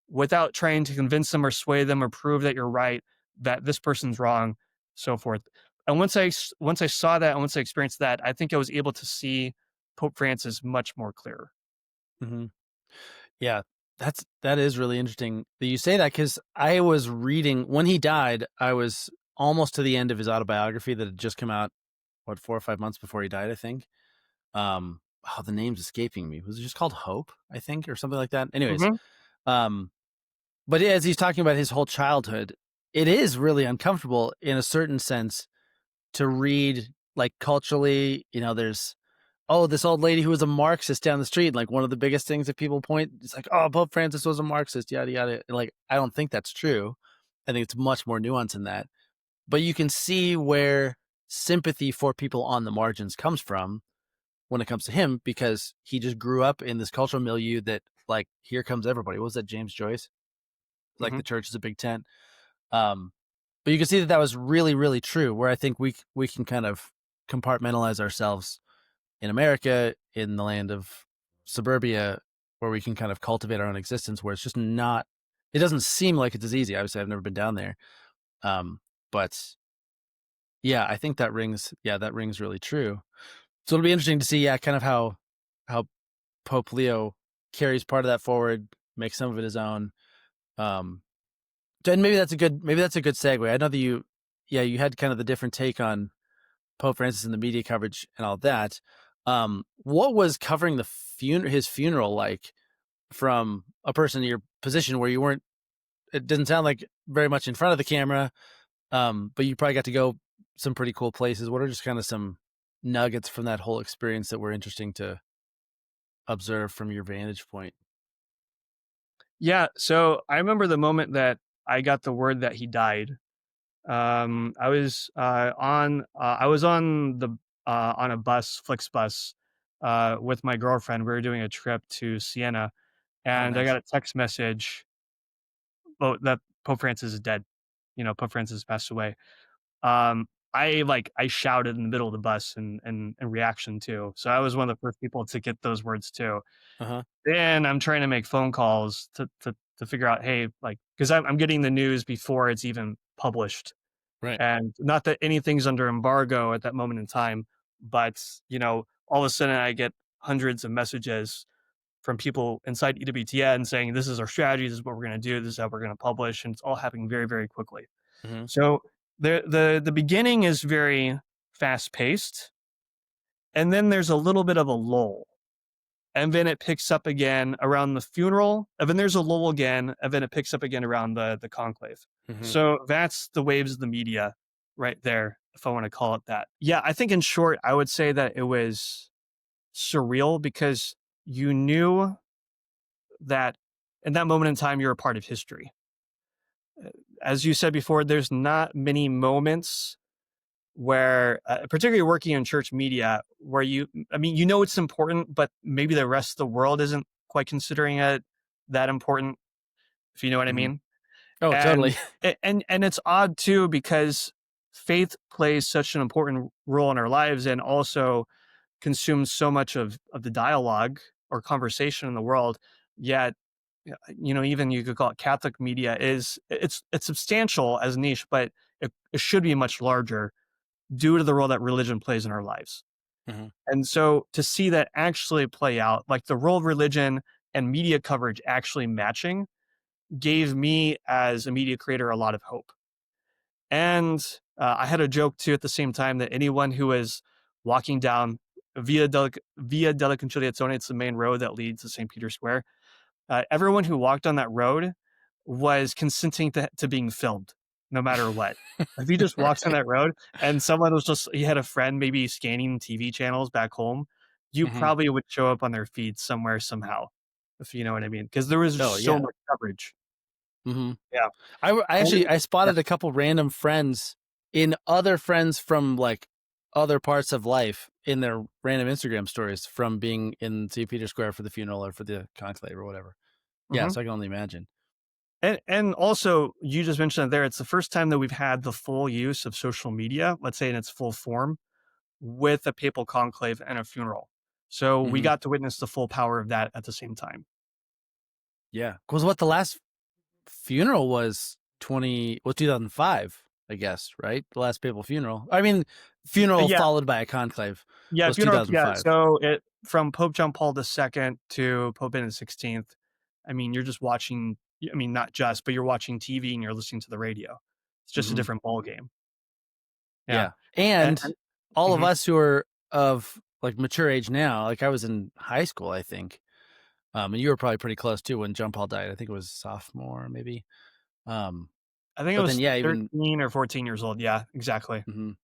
Speaker 2: without trying to convince them or sway them or prove that you're right, that this person's wrong, so forth. And once I saw that and once I experienced that, I think I was able to see Pope Francis much more clear.
Speaker 1: Hmm. Yeah, that is really interesting that you say that, because I was reading when he died. I was almost to the end of his autobiography that had just come out, what, 4 or 5 months before he died, I think. Oh, the name's escaping me. Was it just called Hope, I think, or something like that? Anyways,
Speaker 2: Hmm.
Speaker 1: um, but as he's talking about his whole childhood, it is really uncomfortable in a certain sense to read, like, culturally. There's, oh, this old lady who was a Marxist down the street. Like, one of the biggest things that people point, it's like, oh, Pope Francis was a Marxist, yada yada. Like, I don't think that's true. I think it's much more nuanced than that. But you can see where sympathy for people on the margins comes from when it comes to him, because he just grew up in this cultural milieu that, like, here comes everybody. What was that, James Joyce? Like,
Speaker 2: Hmm.
Speaker 1: the church is a big tent. Um, but you can see that that was really, really true. Where I think we can kind of compartmentalize ourselves in America, in the land of suburbia, where we can kind of cultivate our own existence, where it's just not. It doesn't seem like it's as easy. Obviously, I've never been down there, but yeah, I think that rings. Yeah, that rings really true. So it'll be interesting to see, yeah, kind of how Pope Leo carries part of that forward, makes some of it his own. Um, and maybe that's a good segue. I know that you had kind of the different take on Pope Francis and the media coverage and all that. What was covering his funeral like, from a person in your position where you weren't? It didn't sound like very much in front of the camera, but you probably got to go some pretty cool places. What are just kind of some nuggets from that whole experience that were interesting to observe from your vantage point?
Speaker 2: Yeah. So I remember the moment that I got the word that he died. I was on a bus, Flixbus, with my girlfriend. We were doing a trip to Siena,
Speaker 1: Oh,
Speaker 2: and I got
Speaker 1: nice.
Speaker 2: a text message, oh, that Pope Francis is dead. Pope Francis passed away. I shouted in the middle of the bus in reaction too. So I was one of the first people to get those words too.
Speaker 1: Uh huh.
Speaker 2: Then I'm trying to make phone calls to figure out, hey, like, because I'm getting the news before it's even published.
Speaker 1: Right.
Speaker 2: And not that anything's under embargo at that moment in time, but all of a sudden I get hundreds of messages from people inside EWTN saying, this is our strategy, this is what we're going to do, this is how we're going to publish, and it's all happening very, very quickly.
Speaker 1: Mm-hmm.
Speaker 2: So the beginning is very fast paced, and then there's a little bit of a lull. And then it picks up again around the funeral, and then there's a lull again, and then it picks up again around the conclave.
Speaker 1: Mm-hmm.
Speaker 2: So that's the waves of the media right there, if I want to call it that. Yeah, I think in short, I would say that it was surreal because you knew that in that moment in time, you're a part of history. As you said before, there's not many moments where, particularly working in church media, where I mean, it's important, but maybe the rest of the world isn't quite considering it that important, if you know what I
Speaker 1: Mm-hmm.
Speaker 2: mean.
Speaker 1: Oh,
Speaker 2: And
Speaker 1: totally.
Speaker 2: and it's odd too because faith plays such an important role in our lives and also consumes so much of the dialogue or conversation in the world. Yet, even you could call it Catholic media it's substantial as a niche, but it should be much larger due to the role that religion plays in our lives.
Speaker 1: Mm-hmm.
Speaker 2: And so to see that actually play out, like the role of religion and media coverage actually matching, gave me as a media creator a lot of hope. And I had a joke too at the same time that anyone who is walking down Via della Conciliazione, it's the main road that leads to St. Peter's Square, everyone who walked on that road was consenting to being filmed. no matter what. If he just walks on
Speaker 1: Right.
Speaker 2: that road and someone was just he had a friend maybe scanning TV channels back home, you
Speaker 1: Hmm.
Speaker 2: probably would show up on their feed somewhere somehow, if you know what I mean, because there was
Speaker 1: Oh
Speaker 2: just so
Speaker 1: yeah.
Speaker 2: much coverage.
Speaker 1: Hmm.
Speaker 2: Yeah.
Speaker 1: I
Speaker 2: And
Speaker 1: actually I
Speaker 2: yeah.
Speaker 1: spotted a couple random friends in other friends from like other parts of life in their random Instagram stories from being in St. Peter's Square for the funeral or for the conclave or whatever. Yeah,
Speaker 2: Mhm.
Speaker 1: so I can only imagine.
Speaker 2: And also, you just mentioned it there, it's the first time that we've had the full use of social media, let's say in its full form, with a papal conclave and a funeral. So we
Speaker 1: Hmm.
Speaker 2: got to witness the full power of that at the same time.
Speaker 1: Yeah, because what the last funeral was 2005, I guess, right? The last papal funeral. I mean, funeral
Speaker 2: Yeah,
Speaker 1: followed by a conclave
Speaker 2: yeah,
Speaker 1: was
Speaker 2: funeral, yeah.
Speaker 1: 2005.
Speaker 2: So it from Pope John Paul II to Pope Benedict XVI. I mean, you're just watching. I mean, not just, but you're watching TV and you're listening to the radio. It's just a
Speaker 1: Hmm.
Speaker 2: different ball game. Yeah,
Speaker 1: Yeah, and
Speaker 2: and
Speaker 1: all of
Speaker 2: mhm.
Speaker 1: us who are of like mature age now, like I was in high school, I think, and you were probably pretty close too when John Paul died. I think it was sophomore, maybe. Um,
Speaker 2: I think it
Speaker 1: but then
Speaker 2: was
Speaker 1: yeah, even
Speaker 2: 13 or 14 years old. Yeah, exactly.
Speaker 1: mhm.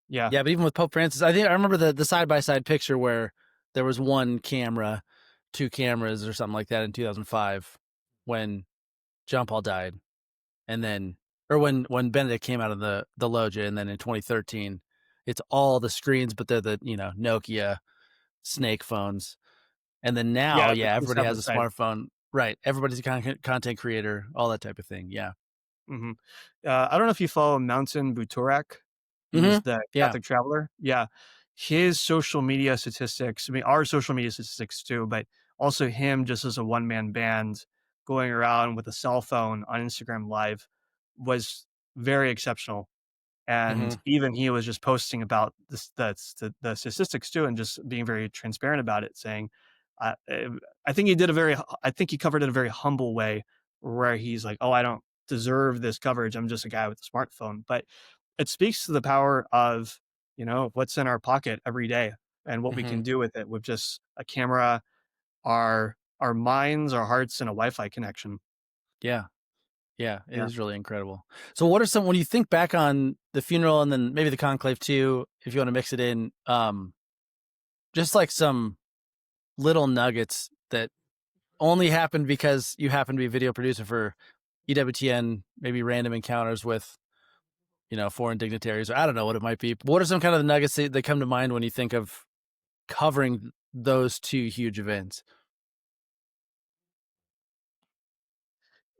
Speaker 2: Yeah.
Speaker 1: Yeah, but even with Pope Francis, I remember the side by side picture where there was one camera, two cameras, or something like that in 2005 when John Paul died, and then or when Benedict came out of the loggia, and then in 2013, it's all the screens, but they're the Nokia Snake phones, and then now,
Speaker 2: Yeah, the
Speaker 1: yeah,
Speaker 2: 2
Speaker 1: everybody
Speaker 2: side by
Speaker 1: has a
Speaker 2: side.
Speaker 1: smartphone, right? Everybody's a content creator, all that type of thing. Yeah.
Speaker 2: Mhm. I don't know if you follow Mountain Butorak.
Speaker 1: Hmm.
Speaker 2: He's the
Speaker 1: Yeah.
Speaker 2: Catholic traveler. Yeah. His social media statistics, I mean, our social media statistics too, but also him just as a one-man band going around with a cell phone on Instagram Live was very exceptional. And
Speaker 1: Hmm.
Speaker 2: even he was just posting about this the statistics too, and just being very transparent about it, saying, I think he did a very I think he covered it in a very humble way, where he's like, "Oh, I don't deserve this coverage. I'm just a guy with a smartphone." But it speaks to the power of, what's in our pocket every day and what we
Speaker 1: Hmm.
Speaker 2: can do with it with just a camera, our minds, our hearts, and a Wi-Fi connection.
Speaker 1: Yeah. Yeah, it
Speaker 2: Yeah.
Speaker 1: is really incredible. So what are some when you think back on the funeral and then maybe the conclave too, if you want to mix it in, just like some little nuggets that only happened because you happen to be a video producer for EWTN, maybe random encounters with, foreign dignitaries, or I don't know what it might be. But what are some kind of the nuggets that come to mind when you think of covering those two huge events?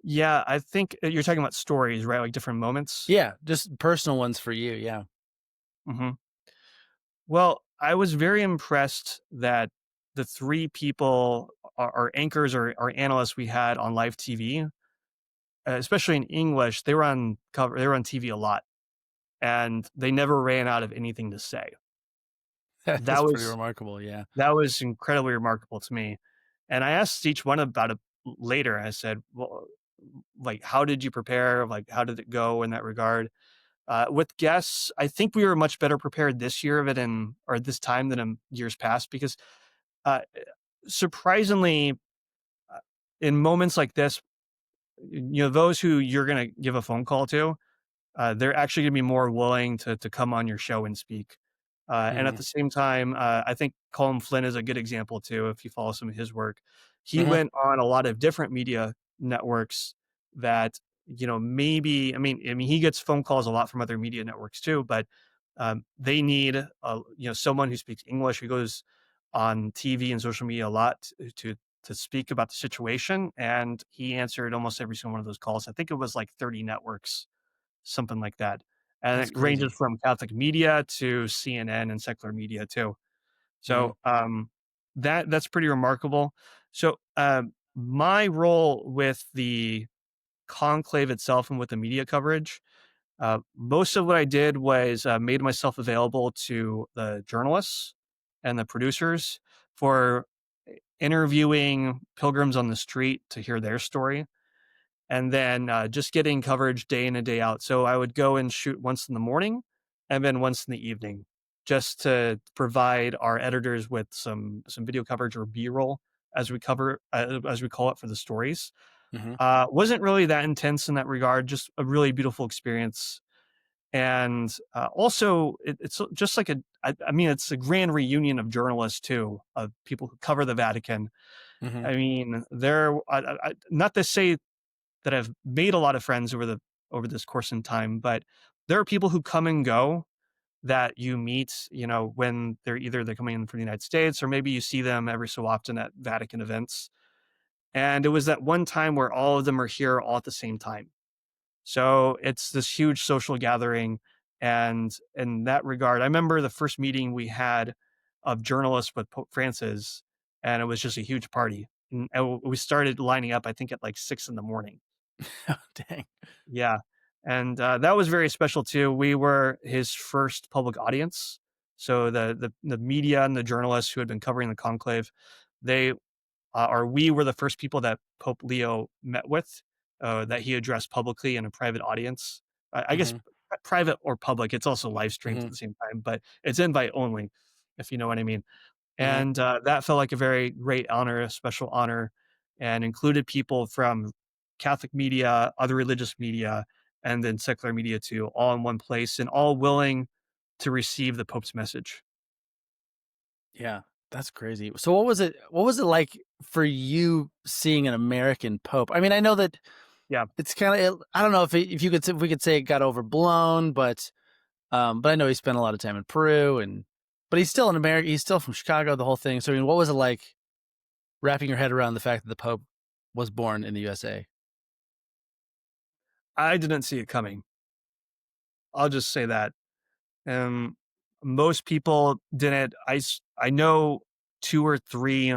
Speaker 2: Yeah, I think you're talking about stories, right? Like different moments.
Speaker 1: Yeah, just personal ones for you. Yeah.
Speaker 2: Mhm. Well, I was very impressed that the 3 people, our anchors or analysts we had on live TV, especially in English, they were on TV a lot, and they never ran out of anything to say.
Speaker 1: That is
Speaker 2: That
Speaker 1: pretty
Speaker 2: was
Speaker 1: remarkable. Yeah.
Speaker 2: that was incredibly remarkable to me, and I asked each one about it later. I said, "Well, like, how did you prepare? Like, how did it go in that regard?" With guests, I think we were much better prepared this year of it or this time than in years past because uh, surprisingly, uh, in moments like this, those who you're going to give a phone call to, they're actually going to be more willing to come on your show and speak. And at
Speaker 1: Hmm.
Speaker 2: the same time, I think Colin Flynn is a good example too. If you follow some of his work, he
Speaker 1: Hmm.
Speaker 2: went on a lot of different media networks that maybe I mean he gets phone calls a lot from other media networks too, but they need someone who speaks English who goes on TV and social media a lot to speak about the situation. And he answered almost every single one of those calls. I think it was like 30 networks, something like that. And
Speaker 1: That's
Speaker 2: it ranges
Speaker 1: crazy.
Speaker 2: from Catholic media to CNN and secular media too.
Speaker 1: Hmm.
Speaker 2: So that's pretty remarkable. So my role with the conclave itself and with the media coverage, most of what I did was made myself available to the journalists and the producers for interviewing pilgrims on the street to hear their story, and then just getting coverage day in and day out. So I would go and shoot once in the morning and then once in the evening, just to provide our editors with some video coverage or B roll as we call it for the stories.
Speaker 1: Hmm.
Speaker 2: Wasn't really that intense in that regard, just a really beautiful experience. And also, it's just like I mean, it's a grand reunion of journalists too, of people who cover the Vatican.
Speaker 1: Hmm.
Speaker 2: I mean, not to say that I've made a lot of friends over this course in time, but there are people who come and go that you meet, when they're coming in from the United States, or maybe you see them every so often at Vatican events. And it was that one time where all of them are here all at the same time. So it's this huge social gathering. And in that regard, I remember the first meeting we had of journalists with Pope Francis, and it was just a huge party. And we started lining up, I think, at like 6 in the morning.
Speaker 1: Oh, dang.
Speaker 2: Yeah. And that was very special too. We were his first public audience. So the media and the journalists who had been covering the conclave, they or we were the first people that Pope Leo met with, that he addressed publicly in a private audience. I guess
Speaker 1: Hmm.
Speaker 2: private or public, it's also live streamed
Speaker 1: Hmm.
Speaker 2: at the same time, but it's invite only, if you know what I mean.
Speaker 1: Hmm.
Speaker 2: And that felt like a very great honor, a special honor, and included people from Catholic media, other religious media, and then secular media too, all in one place and all willing to receive the Pope's message.
Speaker 1: Yeah, that's crazy. So what was it like for you seeing an American pope? I mean, I know that
Speaker 2: Yeah.
Speaker 1: it's kind of, I don't know if we could say it got overblown, but I know he spent a lot of time in Peru, but he's still in America. He's still from Chicago, the whole thing. So I mean, what was it like wrapping your head around the fact that the Pope was born in the USA?
Speaker 2: I didn't see it coming. I'll just say that. Um, Most people didn't. I know two or three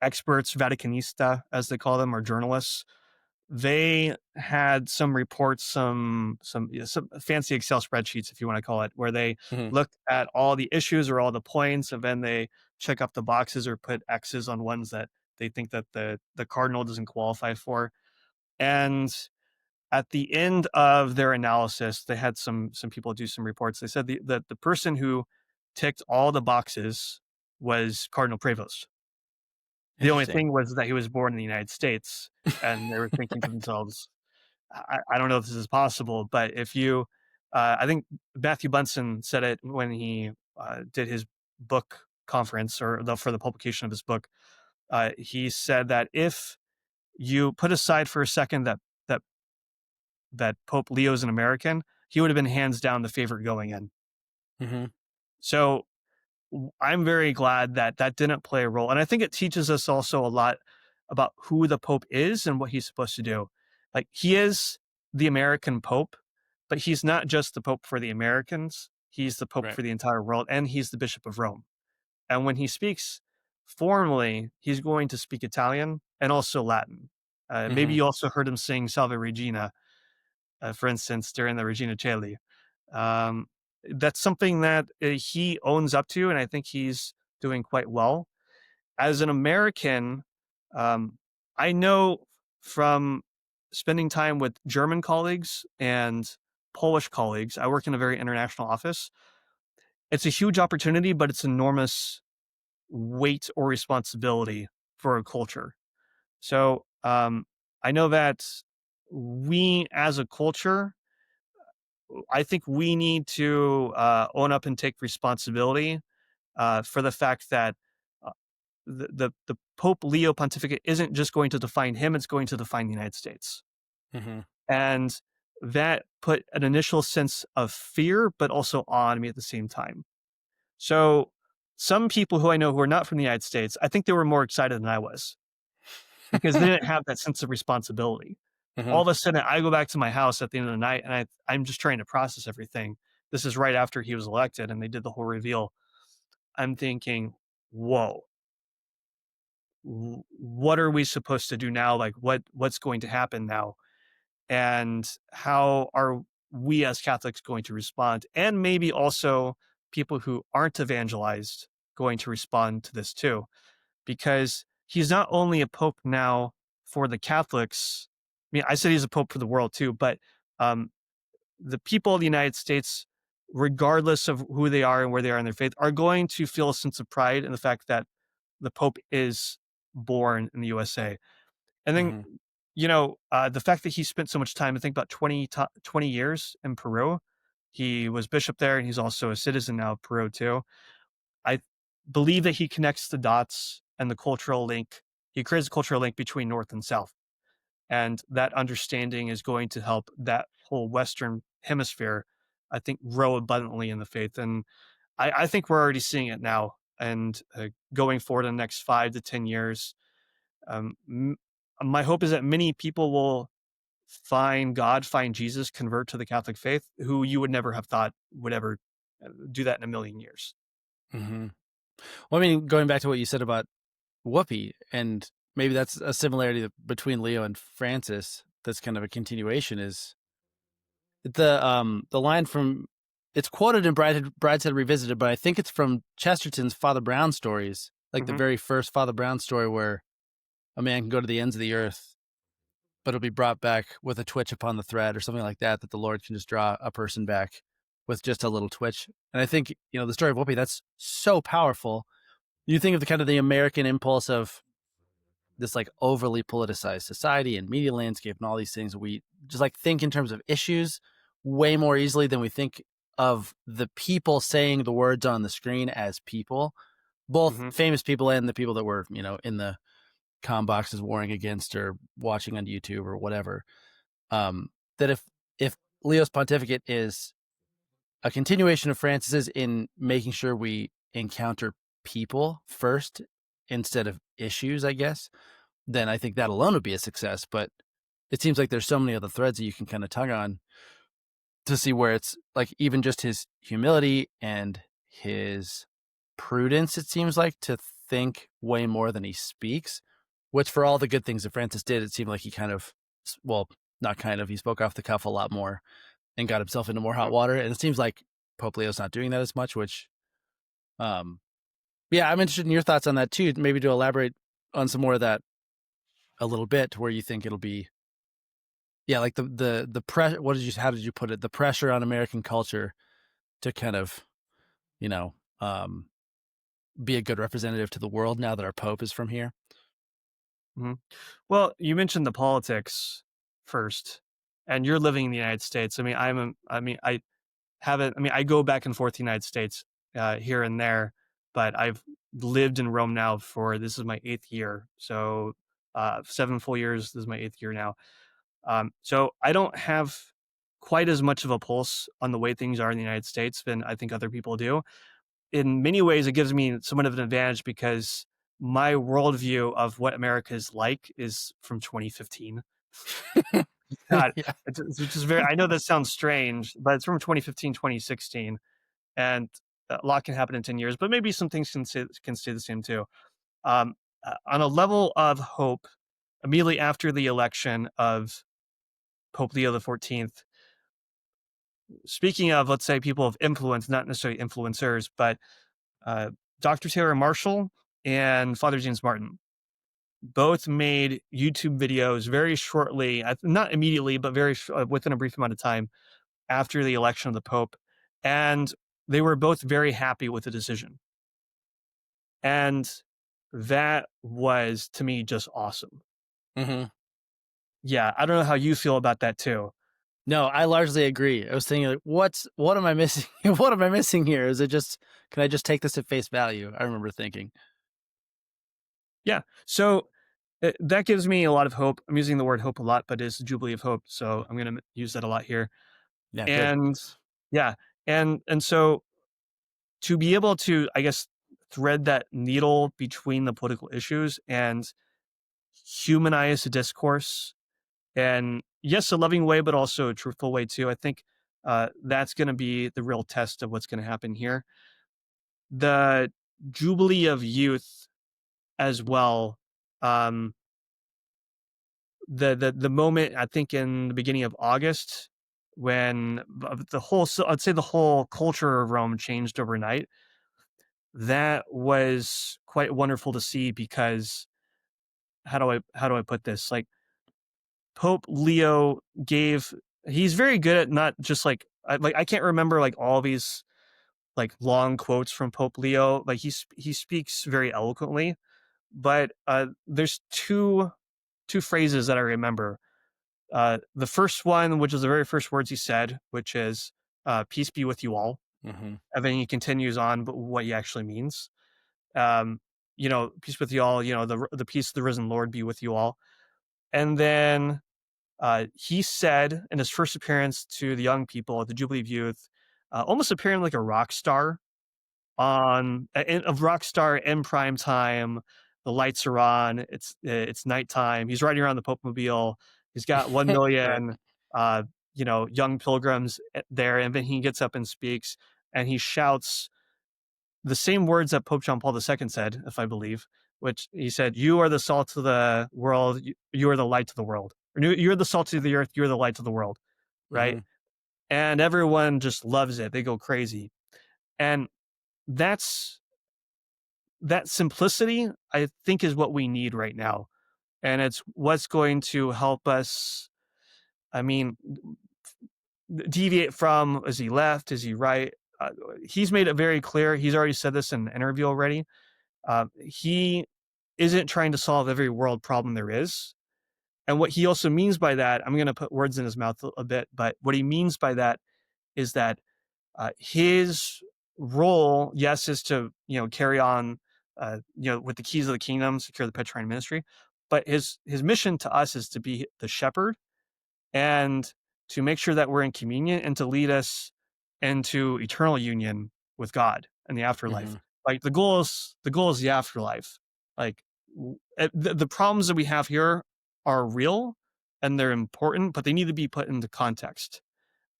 Speaker 2: experts, Vaticanista, as they call them, or journalists. They had some reports, some fancy Excel spreadsheets, if you want to call it, where they
Speaker 1: Hmm.
Speaker 2: look at all the issues or all the points, and then they check up the boxes or put X's on ones that they think that the cardinal doesn't qualify for. And at the end of their analysis, they had some people do some reports. They said that the person who ticked all the boxes was Cardinal Prevost. The only
Speaker 1: Interesting.
Speaker 2: thing was that he was born in the United States, and they were thinking to themselves, I don't know if this is possible, but if you, I think Matthew Bunson said it when he did his book conference for the publication of his book. He said that if you put aside for a second that that Pope Leo is an American, he would have been hands down the favorite going in.
Speaker 1: Hmm.
Speaker 2: So I'm very glad that that didn't play a role. And I think it teaches us also a lot about who the Pope is and what he's supposed to do. Like, he is the American Pope, but he's not just the Pope for the Americans. He's the Pope
Speaker 1: Right.
Speaker 2: for the entire world, and he's the Bishop of Rome. And when he speaks formally, he's going to speak Italian and also Latin. Maybe
Speaker 1: Hmm.
Speaker 2: you also heard him sing Salve Regina, for instance, during the Regina Caeli. Um, that's something that he owns up to, and I think he's doing quite well. As an American, um, I know from spending time with German colleagues and Polish colleagues, I work in a very international office. It's a huge opportunity, but it's enormous weight or responsibility for a culture. So I know that we as a culture, I think we need to own up and take responsibility for the fact that uh, the Pope Leo pontificate isn't just going to define him; it's going to define the United States,
Speaker 1: Hmm.
Speaker 2: and that put an initial sense of fear, but also awe in me at the same time. So, some people who I know who are not from the United States, I think they were more excited than I was because they didn't have that sense of responsibility.
Speaker 1: Hmm.
Speaker 2: All of a sudden, I go back to my house at the end of the night, and I'm just trying to process everything. This is right after he was elected, and they did the whole reveal. I'm thinking, whoa, what are we supposed to do now? Like, what's going to happen now? And how are we as Catholics going to respond? And maybe also people who aren't evangelized going to respond to this too, because he's not only a pope now for the Catholics. I mean, I said he's a pope for the world too, but um, the people of the United States, regardless of who they are and where they are in their faith, are going to feel a sense of pride in the fact that the Pope is born in the USA. And then,
Speaker 1: Hmm.
Speaker 2: the fact that he spent so much time, I think about 20 years in Peru. He was bishop there, and he's also a citizen now of Peru too. I believe that he connects the dots and the cultural link. He creates a cultural link between North and South. And that understanding is going to help that whole Western hemisphere, I think, grow abundantly in the faith. And I think we're already seeing it now. And going forward in the next 5 to 10 years, um, m- my hope is that many people will find God, find Jesus, convert to the Catholic faith, who you would never have thought would ever do that in a million years.
Speaker 1: Hmm. Well, I mean, going back to what you said about Whoopi, and maybe that's a similarity between Leo and Francis. That's kind of a continuation. Is the line from it's quoted in Brideshead Revisited, but I think it's from Chesterton's Father Brown stories, like the
Speaker 2: Hmm.
Speaker 1: very first Father Brown story where a man can go to the ends of the earth, but it'll be brought back with a twitch upon the thread or something like that, that the Lord can just draw a person back with just a little twitch. And I think, the story of Whoopi, that's so powerful. You think of the kind of the American impulse of this like overly politicized society and media landscape and all these things. We just like think in terms of issues way more easily than we think of the people saying the words on the screen as people, both
Speaker 2: Hmm.
Speaker 1: famous people and the people that were, in the comm boxes warring against or watching on YouTube or whatever. That if Leo's pontificate is a continuation of Francis's in making sure we encounter people first instead of issues, I guess, then I think that alone would be a success. But it seems like there's so many other threads that you can kind of tug on to see where it's like even just his humility and his prudence, it seems like, to think way more than he speaks, which for all the good things that Francis did, it seemed like he kind of, well, not kind of, he spoke off the cuff a lot more and got himself into more hot water. And it seems like Pope Leo's not doing that as much, which, um, yeah, I'm interested in your thoughts on that too. Maybe to elaborate on some more of that a little bit, to where you think it'll be, yeah, like the pressure. How did you put it? The pressure on American culture to kind of, you know, um, be a good representative to the world now that our Pope is from here.
Speaker 2: Hmm. Well, you mentioned the politics first, and you're living in the United States. I mean, I haven't. I mean, I go back and forth to the United States here and there, but I've lived in Rome now for this is my 8th year. So 7 full years. This is my 8th year now. So I don't have quite as much of a pulse on the way things are in the United States than I think other people do. In many ways, it gives me somewhat of an advantage because my worldview of what America is like is from 2015. God,
Speaker 1: Yeah.
Speaker 2: it's which is very, I know that sounds strange, but it's from 2015, 2016. And a lot can happen in 10 years, but maybe some things can stay the same too. Um, on a level of hope, immediately after the election of Pope Leo the 14th, speaking of, let's say, people of influence, not necessarily influencers, but uh, Dr. Taylor Marshall and Father James Martin both made YouTube videos very shortly, not immediately, but within a brief amount of time after the election of the Pope. And they were both very happy with the decision. And that was, to me, just awesome.
Speaker 1: Hmm.
Speaker 2: Yeah, I don't know how you feel about that too.
Speaker 1: No, I largely agree. I was thinking, like, what am I missing? What am I missing here? Is it just, can I just take this at face value? I remember thinking,
Speaker 2: Yeah. So that gives me a lot of hope. I'm using the word hope a lot, but it's Jubilee of Hope. So I'm going to use that a lot here.
Speaker 1: yeah, good.
Speaker 2: And yeah. And so to be able to, I guess, thread that needle between the political issues and humanize the discourse, and yes, a loving way, but also a truthful way too. I think that's going to be the real test of what's going to happen here. The Jubilee of Youth as well. Um, the moment, I think, in the beginning of August, when I'd say the whole culture of Rome changed overnight. That was quite wonderful to see because how do I put this? Like, Pope Leo gave he's very good at not just like I can't remember like all these like long quotes from Pope Leo. Like he speaks very eloquently, but there's two. two phrases that I remember. The first one, which is the very first words he said, which is "Peace be with you all,"
Speaker 1: Hmm.
Speaker 2: and then he continues on, but what he actually means. Um, peace with you all. The peace of the risen Lord be with you all. And then he said in his first appearance to the young people at the Jubilee of Youth, almost appearing like a rock star a rock star in prime time. The lights are on. It's nighttime. He's riding around the Pope Mobile. He's got one
Speaker 1: Right.
Speaker 2: million, young pilgrims there, and then he gets up and speaks, and he shouts the same words that Pope John Paul II said, if I believe, which he said, "You are the salt of the world. You are the light of the world. Or, you're the salt of the earth. You're the light of the world." Right,
Speaker 1: Hmm.
Speaker 2: and everyone just loves it. They go crazy, and that's that simplicity, I think, is what we need right now. And it's what's going to help us, I mean, deviate from, is he left? Is he right? Uh, he's made it very clear. He's already said this in an interview already. He isn't trying to solve every world problem there is. And what he also means by that, I'm going to put words in his mouth a bit, but what he means by that is that his role, yes, is to carry on, with the keys of the kingdom, secure the Petrine ministry, but his mission to us is to be the shepherd and to make sure that we're in communion and to lead us into eternal union with God and the afterlife.
Speaker 1: Hmm.
Speaker 2: Like the goal is the afterlife. Like the problems that we have here are real and they're important, but they need to be put into context.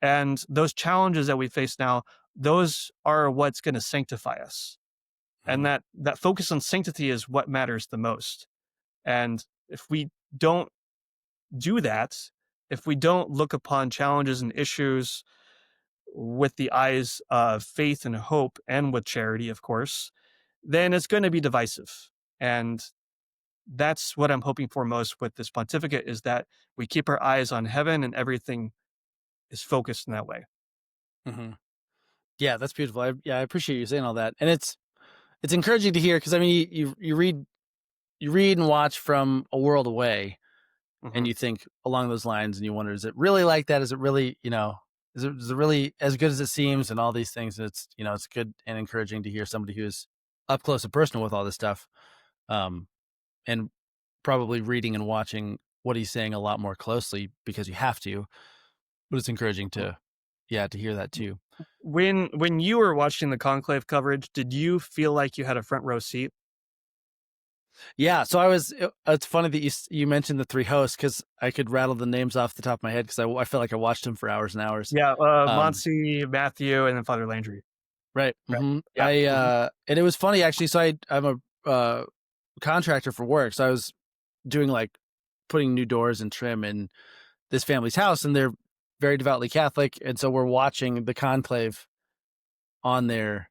Speaker 2: And those challenges that we face now, those are what's going to sanctify us. And
Speaker 1: Hmm.
Speaker 2: that focus on sanctity is what matters the most. And if we don't do that, if we don't look upon challenges and issues with the eyes of faith and hope and with charity, of course, then it's going to be divisive. And that's what I'm hoping for most with this pontificate is that we keep our eyes on heaven and everything is focused in that way.
Speaker 1: Hmm. Yeah, that's beautiful. I appreciate you saying all that, and it's encouraging to hear because I mean you read and watch from a world away, and
Speaker 2: Hmm.
Speaker 1: you think along those lines, and you wonder, is it really like that? Is it really is it really as good as it seems? And all these things. It's good and encouraging to hear somebody who's up close and personal with all this stuff, um, and probably reading and watching what he's saying a lot more closely because you have to. But it's encouraging to hear that too.
Speaker 2: When you were watching the conclave coverage, did you feel like you had a front row seat?
Speaker 1: Yeah, so it's funny that you mentioned the three hosts because I could rattle the names off the top of my head because I feel like I watched them for hours and hours.
Speaker 2: Yeah,
Speaker 1: Um,
Speaker 2: Monsi, Matthew, and then Father Landry.
Speaker 1: right.
Speaker 2: Right.
Speaker 1: Hmm.
Speaker 2: Yeah. Mhm.
Speaker 1: And it was funny actually. So I'm a contractor for work, so I was doing like putting new doors and trim in this family's house, and they're very devoutly Catholic, and so we're watching the conclave on their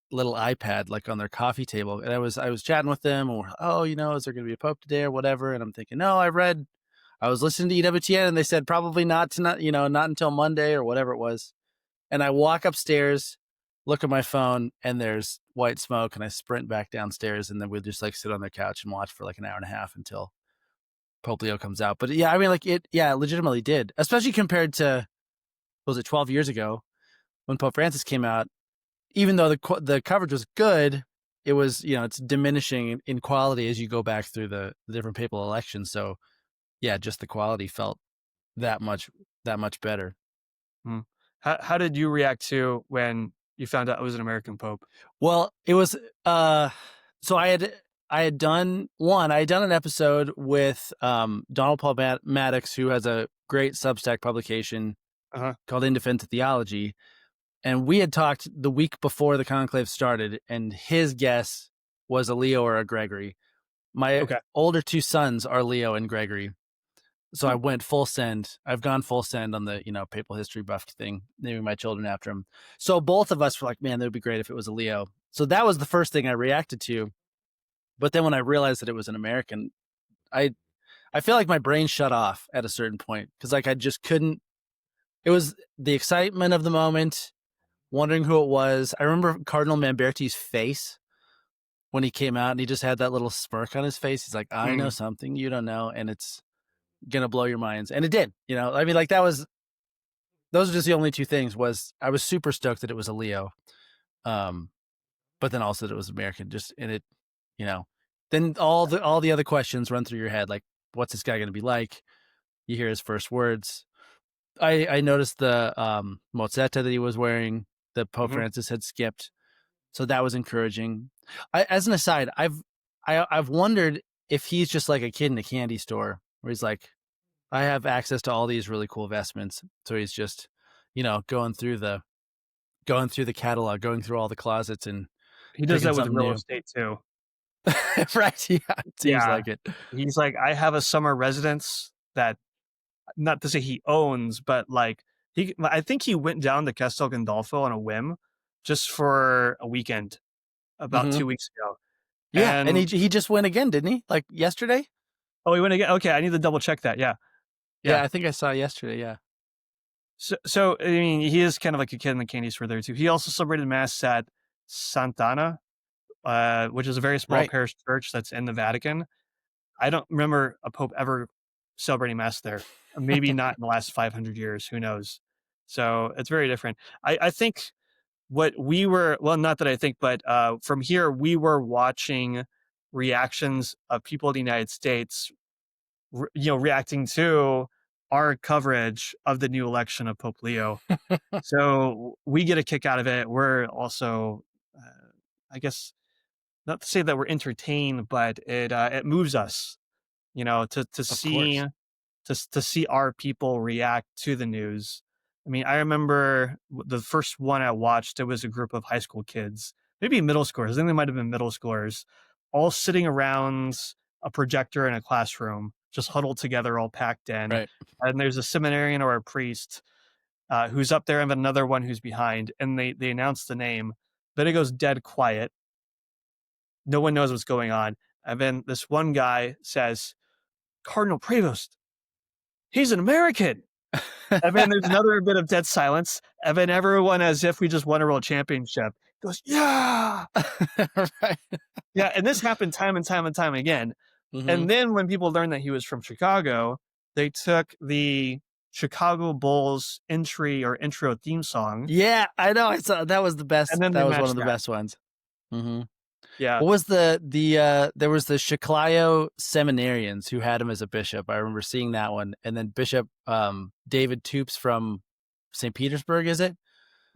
Speaker 1: little iPad, like on their coffee table. And I was chatting with them, and oh, is there going to be a pope today or whatever? And I'm thinking, no, I was listening to EWTN, and they said probably not tonight, not until Monday or whatever it was. And I walk upstairs, look at my phone, and there's white smoke, and I sprint back downstairs, and then we just like sit on the couch and watch for like an hour and a half until Pope Leo comes out. But yeah, I mean, like it legitimately did, especially compared to what was it 12 years ago when Pope Francis came out. Even though the coverage was good, it was it's diminishing in quality as you go back through the different papal elections. So yeah, just the quality felt that much better.
Speaker 2: Mm. How did you react to when you found out it was an American pope?
Speaker 1: Well, it was so I had done an episode with Donald Paul Maddox, who has a great Substack publication
Speaker 2: Uh-huh.
Speaker 1: called In Defense of Theology. And we had talked the week before the conclave started, and his guess was a Leo or a Gregory. My
Speaker 2: Okay.
Speaker 1: older two sons are Leo and Gregory. So I
Speaker 2: Hmm.
Speaker 1: went full send. I've gone full send on the, papal history buff thing, naming my children after him. So both of us were like, man, that would be great if it was a Leo. So that was the first thing I reacted to. But then when I realized that it was an American, I I feel like my brain shut off at a certain point because like I just couldn't. It was the excitement of the moment, wondering who it was. I remember Cardinal Mamberti's face when he came out and he just had that little smirk on his face. He's like, I know
Speaker 2: Mm.
Speaker 1: something you don't know, and it's gonna blow your minds. And it did, I mean, like those are just the only two things. Was I was super stoked that it was a Leo. But then also that it was American, just in it, then all the other questions run through your head. Like, what's this guy going to be like? You hear his first words. I noticed the mozzetta that he was wearing that Pope
Speaker 2: Mhm.
Speaker 1: Francis had skipped. So that was encouraging. As an aside, I've wondered if he's just like a kid in a candy store where he's like, I have access to all these really cool vestments. So he's just, going through the catalog, going through all the closets and
Speaker 2: He does
Speaker 1: picking
Speaker 2: that with
Speaker 1: something
Speaker 2: real
Speaker 1: new.
Speaker 2: estate too.
Speaker 1: Right. Yeah. It seems
Speaker 2: Yeah.
Speaker 1: like it.
Speaker 2: He's like, I have a summer residence that, not to say he owns, but like I think he went down to Castel Gandolfo on a whim just for a weekend about
Speaker 1: Hmm.
Speaker 2: 2 weeks ago.
Speaker 1: Yeah. And
Speaker 2: And
Speaker 1: he just went again, didn't he? Like yesterday?
Speaker 2: oh, he went again. Okay, I need to double check that. Yeah.
Speaker 1: Yeah.
Speaker 2: Yeah.
Speaker 1: I think I saw yesterday. Yeah.
Speaker 2: So I mean, he is kind of like a kid in the candy store there too. He also celebrated mass at Sant'Anna, which is a very small
Speaker 1: Right.
Speaker 2: parish church that's in the Vatican. I don't remember a pope ever celebrating mass there. Maybe not in the last 500 years. Who knows? So it's very different. I think what we were, well, not that I think, but from here, we were watching reactions of people in the United States, reacting to our coverage of the new election of Pope Leo. So we get a kick out of it. We're also, I guess, not to say that we're entertained, but it moves us, to
Speaker 1: Of
Speaker 2: see
Speaker 1: course.
Speaker 2: to see our people react to the news. I mean, I remember the first one I watched. It was a group of high school kids, maybe middle schoolers. I think they might have been middle schoolers, all sitting around a projector in a classroom, just huddled together, all packed in.
Speaker 1: Right.
Speaker 2: And there's a seminarian or a priest who's up there, and another one who's behind, and they announce the name. Then it goes dead quiet. No one knows what's going on. And then this one guy says, Cardinal Prevost, he's an American. And then there's another bit of dead silence. And then everyone, as if we just won a world championship, goes, yeah.
Speaker 1: Right.
Speaker 2: Yeah. And this happened time and time and time again.
Speaker 1: Hmm.
Speaker 2: And then when people learned that he was from Chicago, they took the Chicago Bulls entry or intro theme song,
Speaker 1: Yeah, I know. I saw that was the best.
Speaker 2: and then
Speaker 1: That
Speaker 2: they
Speaker 1: was one of
Speaker 2: matched
Speaker 1: the
Speaker 2: that.
Speaker 1: best ones. Hmm.
Speaker 2: Yeah.
Speaker 1: What was there was the Chiclayo seminarians who had him as a bishop. I remember seeing that one. And then Bishop David Toops from St. Petersburg, is it?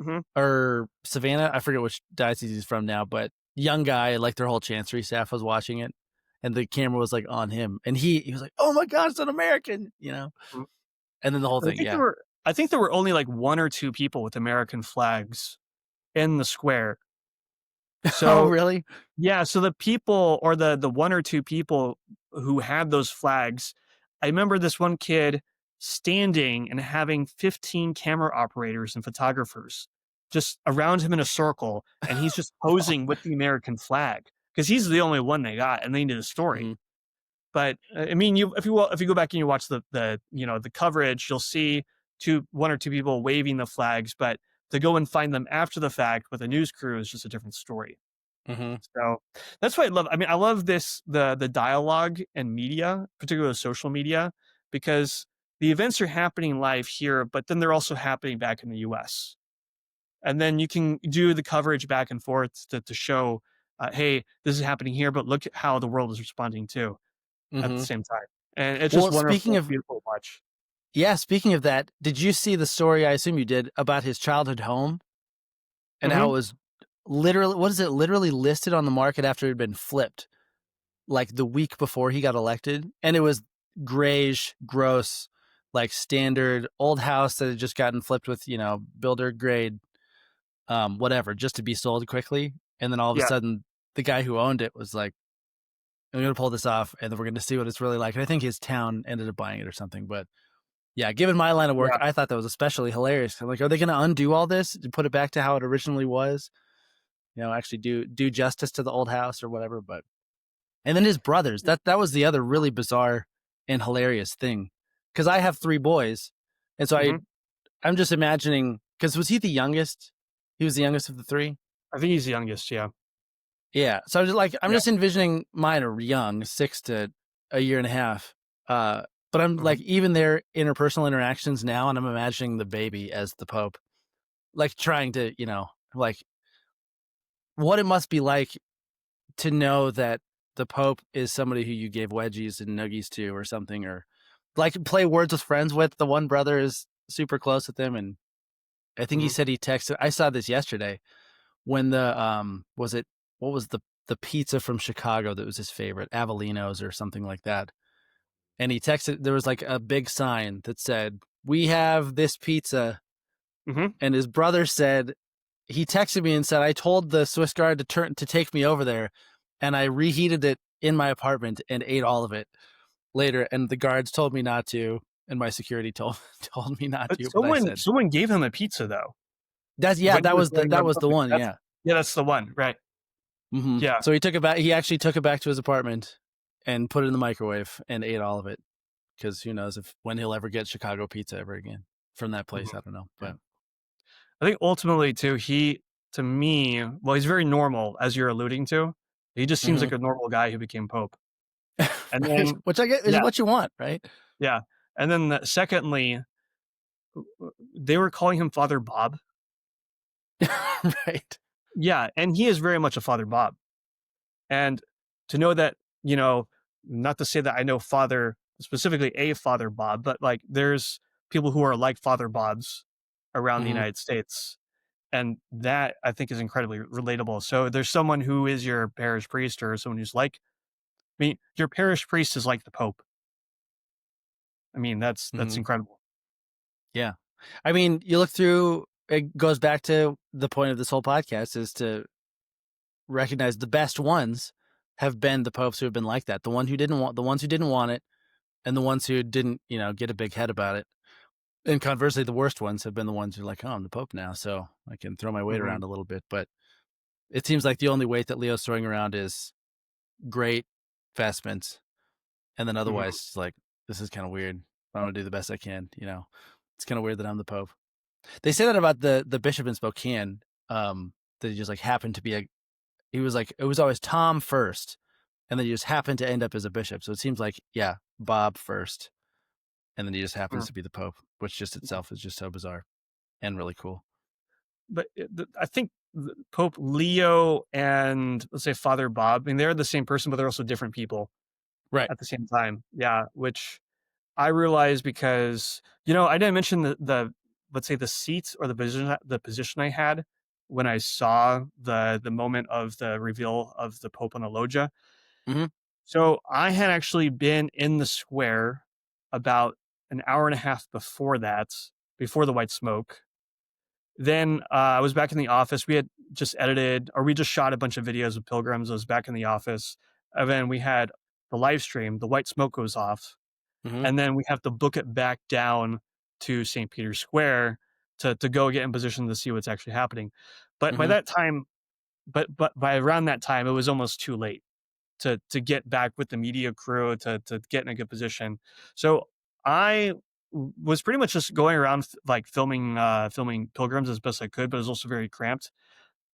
Speaker 2: Hmm.
Speaker 1: Or Savannah? I forget which diocese he's from now, but young guy, like their whole chancery staff was watching it. And the camera was like on him. And he was like, oh my God, it's an American, And then the whole
Speaker 2: I
Speaker 1: thing,
Speaker 2: think
Speaker 1: yeah.
Speaker 2: there were only like one or two people with American flags in the square.
Speaker 1: Oh,
Speaker 2: So
Speaker 1: really?
Speaker 2: yeah, so the people, or the one or two people who had those flags, I remember this one kid standing and having 15 camera operators and photographers just around him in a circle, and he's just posing with the American flag because he's the only one they got, and they need a story.
Speaker 1: Hmm.
Speaker 2: But I mean, if you go back and you watch the coverage, you'll see one or two people waving the flags, but to go and find them after the fact with a news crew is just a different story.
Speaker 1: Hmm.
Speaker 2: So that's what I love. I mean, I love the dialogue and media, particularly social media, because the events are happening live here, but then they're also happening back in the US. And then you can do the coverage back and forth to show, hey, this is happening here, but look at how the world is responding too at the
Speaker 1: Hmm.
Speaker 2: same time. And it's just
Speaker 1: Well, speaking
Speaker 2: wonderful,
Speaker 1: of
Speaker 2: beautiful to watch.
Speaker 1: yeah, speaking of that, did you see the story? I assume you did, about his childhood home and how
Speaker 2: Hmm.
Speaker 1: it was literally, what is it, literally listed on the market after it had been flipped, like the week before he got elected, and it was grayish, gross, like standard old house that had just gotten flipped with builder grade, whatever, just to be sold quickly, and then all of a
Speaker 2: Yeah.
Speaker 1: sudden the guy who owned it was like, I'm gonna pull this off, and then we're gonna see what it's really like. And I think his town ended up buying it or something, but. Yeah, given my line of work,
Speaker 2: Yeah.
Speaker 1: I thought that was especially hilarious. I'm like, are they going to undo all this to put it back to how it originally was? Actually do justice to the old house or whatever. But and then his brothers. That was the other really bizarre and hilarious thing, because I have three boys, and so
Speaker 2: Hmm.
Speaker 1: I'm just imagining, because was he the youngest? He was the youngest of the three.
Speaker 2: I think he's the youngest. Yeah.
Speaker 1: Yeah. So I'm
Speaker 2: Yeah.
Speaker 1: just envisioning mine are young, 6 to a year and a half. But I'm like,
Speaker 2: Mhm.
Speaker 1: even their interpersonal interactions now, and I'm imagining the baby as the Pope, like trying to, like what it must be like to know that the Pope is somebody who you gave wedgies and nuggies to or something, or like play words with friends with. The one brother is super close with him. And I think he
Speaker 2: Mhm.
Speaker 1: said he texted, I saw this yesterday when was it, what was the pizza from Chicago that was his favorite, Avellino's or something like that. And he texted, there was like a big sign that said, "We have this pizza."
Speaker 2: Mhm.
Speaker 1: And his brother said, he texted me and said, "I told the Swiss guard to take me over there, and I reheated it in my apartment and ate all of it later. And the guards told me not to, and my security told told me not
Speaker 2: But
Speaker 1: to." But I said,
Speaker 2: someone gave him a pizza though
Speaker 1: "That's yeah,
Speaker 2: when he
Speaker 1: that
Speaker 2: was
Speaker 1: was
Speaker 2: going
Speaker 1: that
Speaker 2: around
Speaker 1: was the
Speaker 2: filming.
Speaker 1: one, yeah."
Speaker 2: That's the one, right? Yeah.
Speaker 1: So he took it back. He actually took it back to his apartment and put it in the microwave and ate all of it. Because who knows if when he'll ever get Chicago pizza ever again from that place?
Speaker 2: Mhm.
Speaker 1: I don't know,
Speaker 2: Yeah.
Speaker 1: but
Speaker 2: I think ultimately too, to me, well, he's very normal, as you're alluding to. He just seems
Speaker 1: mhm.
Speaker 2: like a normal guy who became pope. And
Speaker 1: Right,
Speaker 2: then
Speaker 1: which I get is
Speaker 2: yeah,
Speaker 1: what you want, right?
Speaker 2: yeah. And then secondly, they were calling him Father Bob.
Speaker 1: Right.
Speaker 2: Yeah, and he is very much a Father Bob. And to know that, you know, not to say that I know specifically a Father Bob, but like there's people who are like Father Bobs around the
Speaker 1: Mhm,
Speaker 2: United States. And that I think is incredibly relatable. So there's someone who is your parish priest or someone who's like, I mean, your parish priest is like the Pope. I mean, that's
Speaker 1: mhm.
Speaker 2: incredible.
Speaker 1: Yeah. I mean, you look through, it goes back to the point of this whole podcast is to recognize the best ones have been the popes who have been like that. The ones who didn't want it, and the ones who didn't, get a big head about it. And conversely, the worst ones have been the ones who are like, "Oh, I'm the Pope now, so I can throw my weight
Speaker 2: Hmm.
Speaker 1: around a little bit." But it seems like the only weight that Leo's throwing around is great vestments, and then
Speaker 2: Hmm.
Speaker 1: otherwise, it's like, this is kind of weird. I'm gonna do the best I can. It's kind of weird that I'm the Pope. They say that about the bishop in Spokane. That he just like happened to be he was like, it was always Tom first, and then he just happened to end up as a bishop. So it seems like, yeah, Bob first, and then he just happens to be the Pope, which just itself is just so bizarre and really cool.
Speaker 2: But I think Pope Leo and let's say Father Bob, I mean, they're the same person, but they're also different people
Speaker 1: Right.
Speaker 2: at the same time. Yeah, which I realized because I didn't mention the let's say the seat or the position I had when I saw the moment of the reveal of the Pope on the loggia.
Speaker 1: Hmm.
Speaker 2: So I had actually been in the square about an hour and a half before that, before the white smoke. Then I was back in the office. We had just edited, or we just shot a bunch of videos of pilgrims. I was back in the office, and then we had the live stream. The white smoke goes off,
Speaker 1: Hmm.
Speaker 2: and then we have to book it back down to St. Peter's Square to go get in position to see what's actually happening. But by
Speaker 1: Hmm.
Speaker 2: that time, but by around that time, it was almost too late to get back with the media crew to get in a good position. So I was pretty much just going around like filming pilgrims as best I could, but it was also very cramped.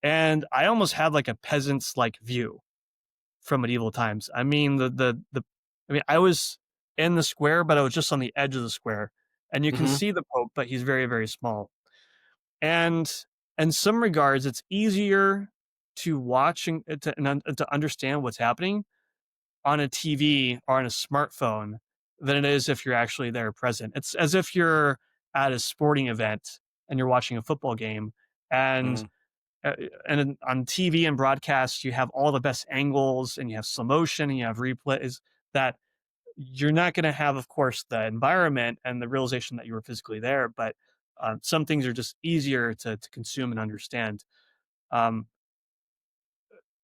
Speaker 2: And I almost had like a peasant's like view from medieval times. I mean the I mean I was in the square, but I was just on the edge of the square. And you can
Speaker 1: Hmm.
Speaker 2: see the Pope, but he's very, very small. And in some regards, it's easier to watch and to understand what's happening on a TV or on a smartphone than it is if you're actually there present. It's as if you're at a sporting event and you're watching a football game, and
Speaker 1: Hmm.
Speaker 2: uh, on TV and broadcast you have all the best angles and you have slow motion and you have replays that you're not going to have, of course, the environment and the realization that you were physically there, but some things are just easier to consume and understand. Um,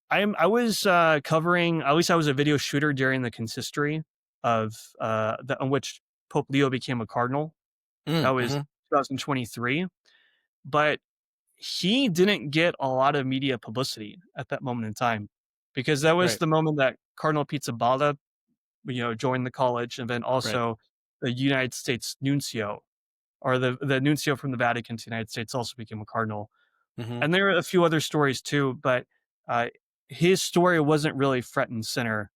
Speaker 2: I was covering, at least I was a video shooter during the consistory of on which Pope Leo became a cardinal. That was
Speaker 1: Hmm.
Speaker 2: 2023, but he didn't get a lot of media publicity at that moment in time because that was
Speaker 1: Right.
Speaker 2: the moment that Cardinal Pizzaballa, joined the college, and then
Speaker 1: Right.
Speaker 2: also the United States nuncio, or the nuncio from the Vatican to the United States, also became a cardinal.
Speaker 1: Hmm.
Speaker 2: And there are a few other stories too, but uh, his story wasn't really front and center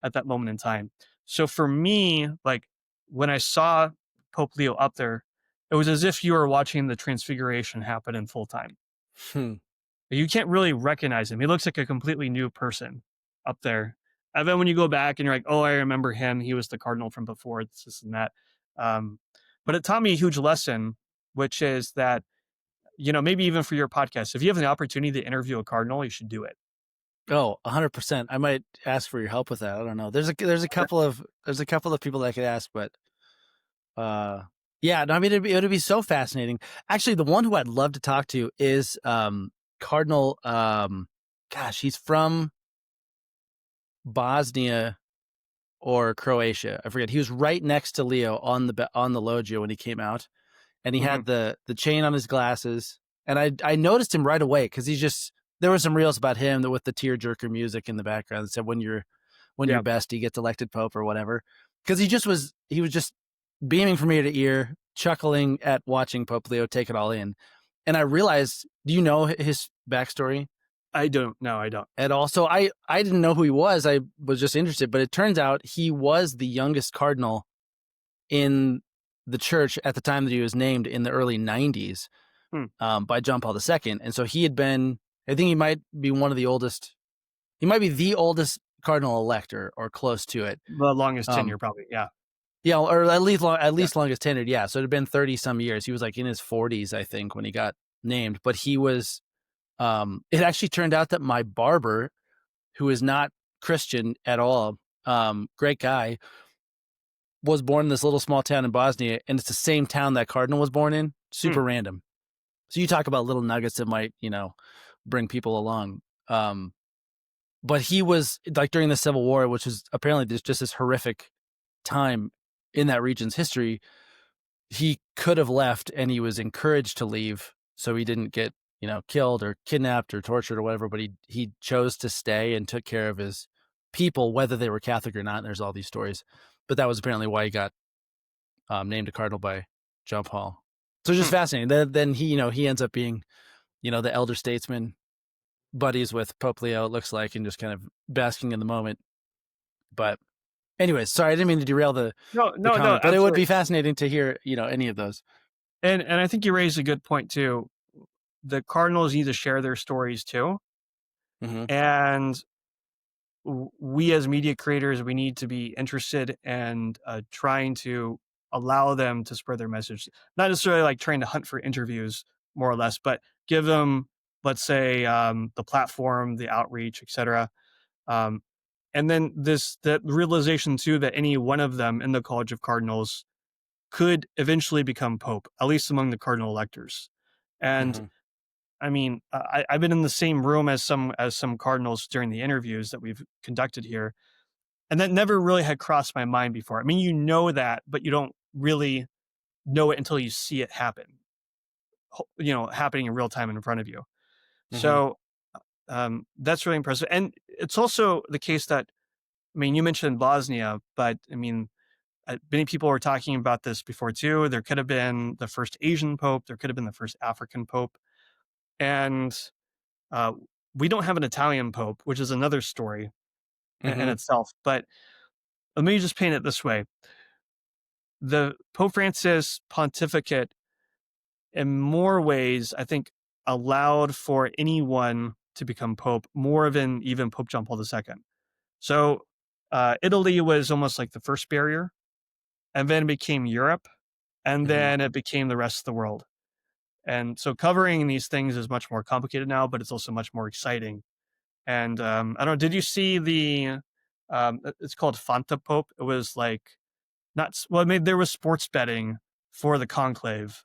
Speaker 2: at that moment in time. So for me, like when I saw Pope Leo up there, it was as if you were watching the transfiguration happen in full time.
Speaker 1: Hmm.
Speaker 2: You can't really recognize him. He looks like a completely new person up there. And then when you go back and you're like, oh, I remember him. He was the cardinal from before, this and that. Um, but it taught me a huge lesson, which is that, maybe even for your podcast, if you have the opportunity to interview a cardinal, you should do it.
Speaker 1: Oh, 100%. I might ask for your help with that. I don't know. There's a couple of people that I could ask, but yeah, no, I mean it'd be so fascinating. Actually, the one who I'd love to talk to is Cardinal gosh, he's from Bosnia or Croatia. I forget. He was right next to Leo on the loggia when he came out, and he
Speaker 2: Hmm.
Speaker 1: had the chain on his glasses. And I noticed him right away because there were some reels about him with the tearjerker music in the background that said when your
Speaker 2: Yeah.
Speaker 1: bestie gets elected pope or whatever. Because he was just beaming from ear to ear, chuckling at watching Pope Leo take it all in. And I realized, do you know his backstory
Speaker 2: I don't. No, I don't.
Speaker 1: at all? So I didn't know who he was. I was just interested, but it turns out he was the youngest cardinal in the church at the time that he was named in the early 90s
Speaker 2: Hmm.
Speaker 1: by John Paul II. And so he had been, I think he might be one of the oldest, he might be the oldest cardinal elect or close to it.
Speaker 2: The longest
Speaker 1: Um,
Speaker 2: tenure, probably. Yeah.
Speaker 1: yeah, or at
Speaker 2: Yeah.
Speaker 1: least longest tenured. Yeah. So it had been 30 some years. He was like in his 40s, I think, when he got named. But he was, it actually turned out that my barber, who is not Christian at all, great guy, was born in this little small town in Bosnia, and it's the same town that Cardinal was born in.
Speaker 2: Hmm.
Speaker 1: Super random. So you talk about little nuggets that might, bring people along. But he was like during the Civil War, which is apparently just this horrific time in that region's history. He could have left, and he was encouraged to leave, so he didn't get killed or kidnapped or tortured or whatever. But he chose to stay and took care of his people, whether they were Catholic or not. And there's all these stories, but that was apparently why he got named a cardinal by John Paul. So it's just
Speaker 2: Hmm.
Speaker 1: fascinating. Then he ends up being the elder statesman, buddies with Pope Leo, it looks like, and just kind of basking in the moment. But anyways, sorry, I didn't mean to derail
Speaker 2: No,
Speaker 1: the
Speaker 2: no, no,
Speaker 1: comment, but it would
Speaker 2: absolutely.
Speaker 1: be fascinating to hear any of those.
Speaker 2: And I think you raised a good point too. The Cardinals need to share their stories too,
Speaker 1: Mm-hmm.
Speaker 2: and we as media creators, we need to be interested and trying to allow them to spread their message. Not necessarily like trying to hunt for interviews, more or less, but give them, let's say, the platform, the outreach, etc. Um, and then that realization too that any one of them in the College of Cardinals could eventually become pope, at least among the cardinal electors. And
Speaker 1: Mm-hmm.
Speaker 2: I mean, I've been in the same room as some cardinals during the interviews that we've conducted here, and that never really had crossed my mind before. I mean, you know that, but you don't really know it until you see it happen. Happening in real time in front of you.
Speaker 1: Mm-hmm.
Speaker 2: So that's really impressive, and it's also the case that I mean, you mentioned Bosnia, but I mean, many people were talking about this before too. There could have been the first Asian pope. There could have been the first African pope, and uh, we don't have an Italian pope, which is another story in
Speaker 1: Mm-hmm.
Speaker 2: itself. But let me just paint it this way: the Pope Francis pontificate, in more ways, I think, allowed for anyone to become pope more than even Pope John Paul II. So Italy was almost like the first barrier, and then it became Europe, and
Speaker 1: Mm-hmm.
Speaker 2: then it became the rest of the world. And so covering these things is much more complicated now, but it's also much more exciting. And I don't know, did you see it's called Fanta Pope? It was like, not, well, I mean, there was sports betting for the Conclave,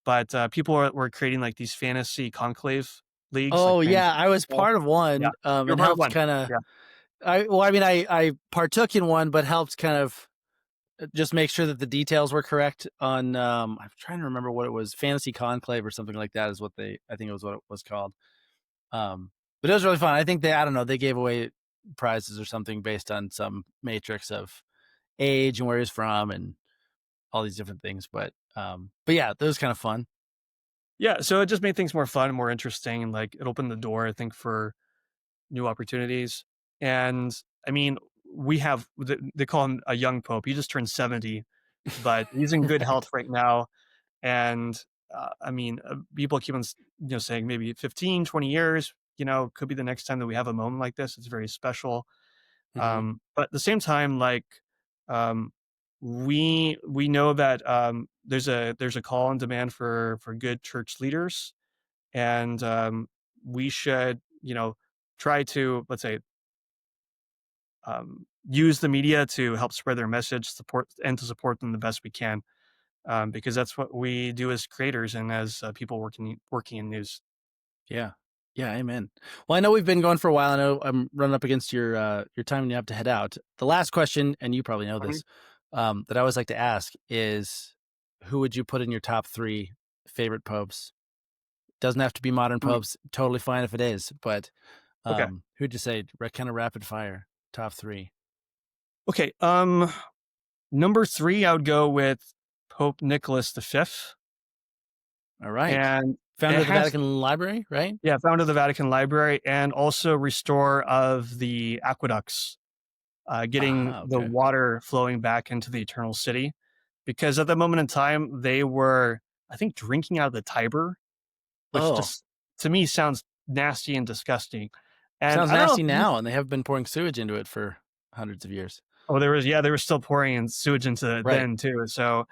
Speaker 2: but people were creating like these fantasy Conclave leagues, like
Speaker 1: Oh
Speaker 2: fantasy
Speaker 1: yeah, I was
Speaker 2: football.
Speaker 1: part of
Speaker 2: Yeah.
Speaker 1: one,
Speaker 2: You're
Speaker 1: and
Speaker 2: part of
Speaker 1: helped
Speaker 2: one.
Speaker 1: kind of.
Speaker 2: Yeah.
Speaker 1: I mean, I partook in one, but helped kind of just make sure that the details were correct on. I'm trying to remember what it was, Fantasy Conclave or something like that is what I think it was what it was called. But it was really fun. I think I don't know, they gave away prizes or something based on some matrix of age and where he's from and all these different things. But yeah, that was kind of fun.
Speaker 2: Yeah. So it just made things more fun and more interesting. And like it opened the door, I think, for new opportunities. And I mean, they call him a young pope. He just turned 70, but he's in good
Speaker 1: Right.
Speaker 2: health right now. And I mean, people keep on saying maybe 15, 20 years, could be the next time that we have a moment like this. It's very special.
Speaker 1: Hmm.
Speaker 2: But at the same time, like, um, we know that there's a call and demand for good church leaders, and we should try to, let's say, use the media to help spread their message, to support them the best we can, because that's what we do as creators and as people working in news.
Speaker 1: Yeah. Yeah, amen. Well, I know we've been going for a while. I know I'm running up against your time and you have to head out. The last question, and you probably know
Speaker 2: Mhm.
Speaker 1: this, that I always like to ask is who would you put in your top three favorite popes? Doesn't have to be modern
Speaker 2: Mm,
Speaker 1: popes. Totally fine if it is, but
Speaker 2: Okay.
Speaker 1: who'd you say? Kind of rapid fire, top three.
Speaker 2: Okay. Number three, I would go with Pope Nicholas V,
Speaker 1: All right.
Speaker 2: and
Speaker 1: Founder
Speaker 2: it
Speaker 1: of the
Speaker 2: has
Speaker 1: Vatican Library, right?
Speaker 2: yeah, founder of the Vatican Library, and also restorer of the aqueducts, getting
Speaker 1: Ah,
Speaker 2: the
Speaker 1: okay.
Speaker 2: water flowing back into the Eternal City, because at that moment in time they were, I think, drinking out of the Tiber, which
Speaker 1: Oh,
Speaker 2: just to me sounds nasty and disgusting. And
Speaker 1: sounds
Speaker 2: I don't know if
Speaker 1: nasty
Speaker 2: you
Speaker 1: now, and they have been pouring sewage into it for hundreds of years.
Speaker 2: oh, they were still pouring in sewage into it
Speaker 1: Right.
Speaker 2: then too. So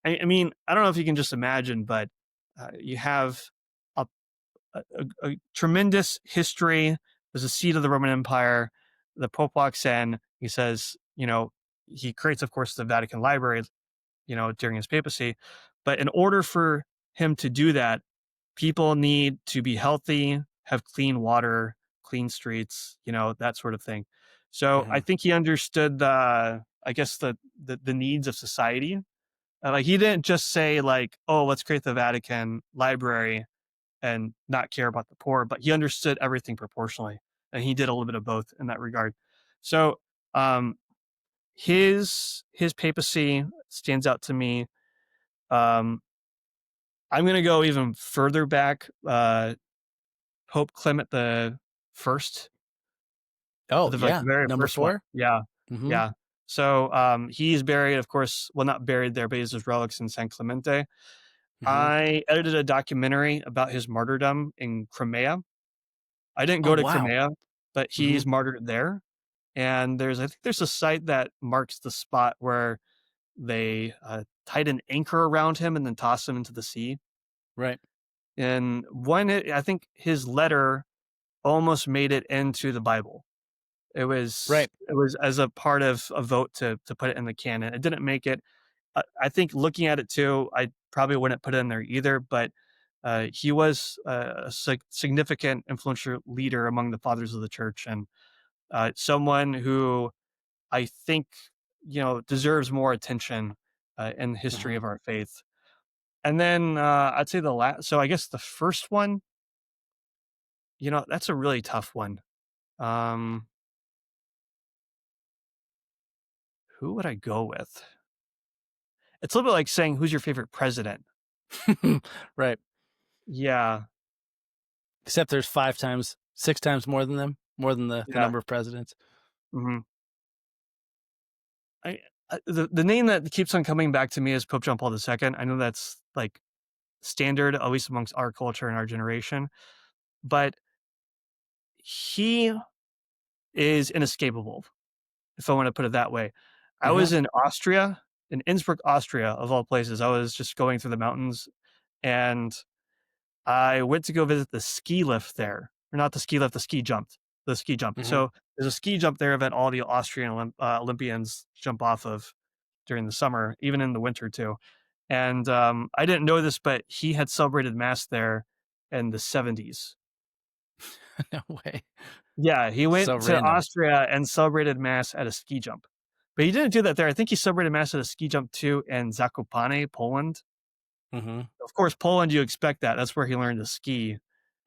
Speaker 2: I mean, I don't know if you can just imagine, but you have a, a tremendous history. There's a seat of the Roman Empire. The Pope walks in. He says, he creates, of course, the Vatican Library, during his papacy. But in order for him to do that, people need to be healthy, have clean water, clean streets, that sort of thing. So I
Speaker 1: Hmm.
Speaker 2: think he understood I guess the needs of society. Like, he didn't just say like, "Oh, let's create the Vatican Library," and not care about the poor, but he understood everything proportionally, and he did a little bit of both in that regard. So um, his papacy stands out to me. Um, I'm gonna go even further back. Pope Clement the First,
Speaker 1: Oh,
Speaker 2: the like
Speaker 1: yeah.
Speaker 2: very
Speaker 1: Number
Speaker 2: first one.
Speaker 1: four.
Speaker 2: Yeah,
Speaker 1: Hmm.
Speaker 2: yeah. So he's buried, of course. Well, not buried there, but his relics in San Clemente.
Speaker 1: Hmm.
Speaker 2: I edited a documentary about his martyrdom in Crimea. I didn't
Speaker 1: Oh,
Speaker 2: go to
Speaker 1: wow.
Speaker 2: Crimea, but
Speaker 1: Hmm.
Speaker 2: he's martyred there. And I think there's a site that marks the spot where they tied an anchor around him and then tossed him into the sea.
Speaker 1: Right.
Speaker 2: And I think his letter almost made it into the Bible.
Speaker 1: Right.
Speaker 2: It was as a part of a vote to put it in the canon. It didn't make it. I think looking at it too, I probably wouldn't put it in there either. But he was a significant, influential leader among the fathers of the church, and someone who I think deserves more attention in the history
Speaker 1: Hmm.
Speaker 2: of our faith. And then I'd say the last. So I guess the first one, that's a really tough one. Um, who would I go with? It's a little bit like saying, "Who's your favorite president?"
Speaker 1: Right.
Speaker 2: Yeah,
Speaker 1: Except there's five times, six times more than them, more than the
Speaker 2: yeah.
Speaker 1: number of presidents.
Speaker 2: Mhm. I the name that keeps on coming back to me is Pope John Paul II. I know that's, like, standard, at least amongst our culture and our generation, but he is inescapable, if I wanna put it that way. I
Speaker 1: Hmm.
Speaker 2: was in Austria, in Innsbruck, Austria, of all places. I was just going through the mountains, and I went to go visit the ski lift there, or not the ski lift, the ski jump.
Speaker 1: Hmm.
Speaker 2: So there's a ski jump there that all the Austrian Olympians jump off of during the summer, even in the winter too. And I didn't know this, but he had celebrated mass there in the 70s.
Speaker 1: No way.
Speaker 2: Yeah, he
Speaker 1: So
Speaker 2: went to
Speaker 1: random.
Speaker 2: Austria and celebrated mass at a ski jump. But he didn't do that there. I think he celebrated mass at a ski jump too in Zakopane, Poland.
Speaker 1: Hmm.
Speaker 2: Of course, Poland, you expect that. That's where he learned to ski.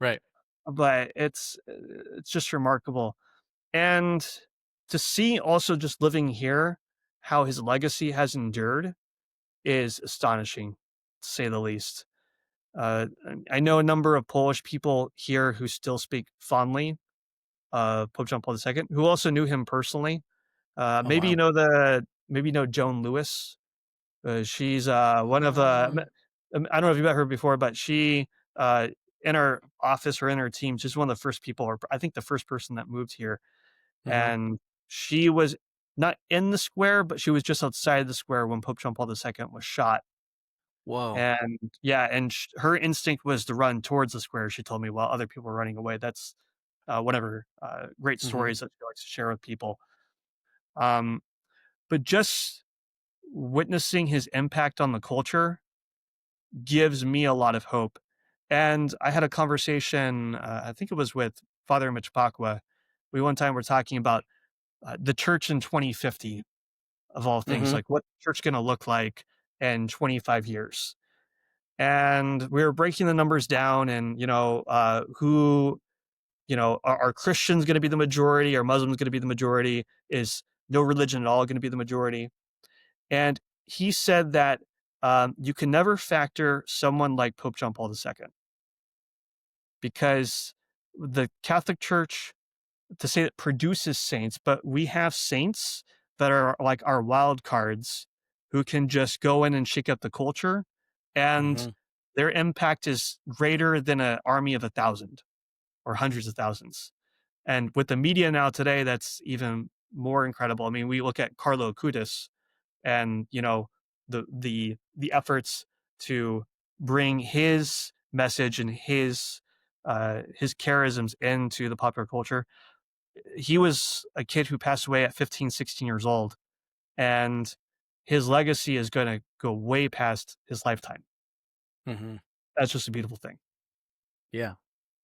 Speaker 1: Right.
Speaker 2: But it's just remarkable. And to see also, just living here, how his legacy has endured is astonishing, to say the least. I know a number of Polish people here who still speak fondly Pope John Paul II, who also knew him personally.
Speaker 1: Oh wow.
Speaker 2: Maybe you know Joan Lewis. She's one of I don't know if you met her before, but she in our office or in our team, just one of the first people, or I think the first person that moved here,
Speaker 1: Hmm.
Speaker 2: and she was not in the square, but she was just outside the square when Pope John Paul II was shot.
Speaker 1: Whoa.
Speaker 2: And yeah, and her instinct was to run towards the square. She told me while other people were running away. That's one of her great
Speaker 1: Hmm.
Speaker 2: stories that she likes to share with people. Um, but just witnessing his impact on the culture gives me a lot of hope. And I had a conversation, I think it was with Father Michpakwa. We one time were talking about the church in 2050, of all things,
Speaker 1: Hmm.
Speaker 2: like what the church going to look like in 25 years. And we were breaking the numbers down, and who are Christians going to be the majority? Are Muslims going to be the majority? Is no religion at all going to be the majority? And he said that you can never factor someone like Pope John Paul II, because the Catholic Church, to say it produces saints, but we have saints that are like our wild cards who can just go in and shake up the culture, and
Speaker 1: Hmm.
Speaker 2: their impact is greater than an army of 1,000 or hundreds of thousands. And with the media now today, that's even more incredible. I mean, we look at Carlo Acutis, and the efforts to bring his message and his charisms into the popular culture. He was a kid who passed away at 15, 16 years old, and his legacy is going to go way past his lifetime.
Speaker 1: Hmm.
Speaker 2: That's just a beautiful thing.
Speaker 1: Yeah.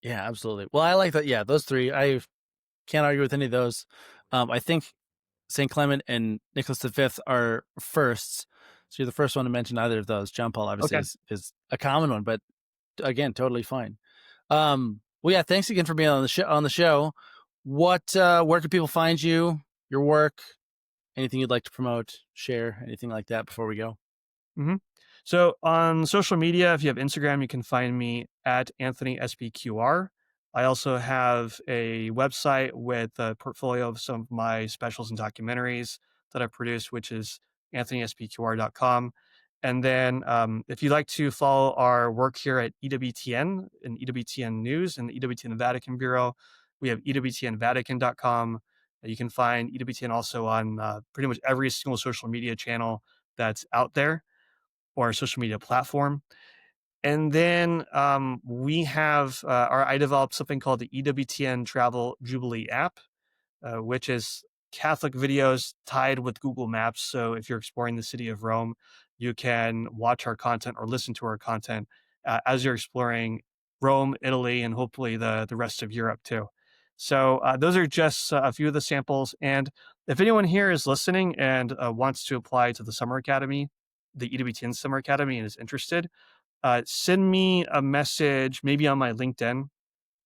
Speaker 1: Yeah, absolutely. Well, I like that. Yeah, those three. I can't argue with any of those. I think St. Clement and Nicholas V are firsts. So you're the first one to mention either of those. John Paul obviously
Speaker 2: Okay.
Speaker 1: is a common one, but again, totally fine. Well, yeah, thanks again for being on the show. Where can people find you, your work, anything you'd like to promote, share, anything like that before we go?
Speaker 2: hmm So on social media, if you have Instagram, you can find me at Anthony SBQR. I also have a website with a portfolio of some of my specials and documentaries that I've produced, which is anthonysbqr.com. And then if you'd like to follow our work here at EWTN and EWTN News and the EWTN Vatican Bureau, we have EWTNVatican.com. You can find EWTN also on pretty much every single social media channel that's out there, or a social media platform. And then I developed something called the EWTN Travel Jubilee app, which is Catholic videos tied with Google Maps. So if you're exploring the city of Rome, you can watch our content or listen to our content as you're exploring Rome, Italy, and hopefully the rest of Europe too. So those are just a few of the samples. And if anyone here is listening and wants to apply to the Summer Academy, the EWTN Summer Academy, and is interested, send me a message, maybe on my LinkedIn.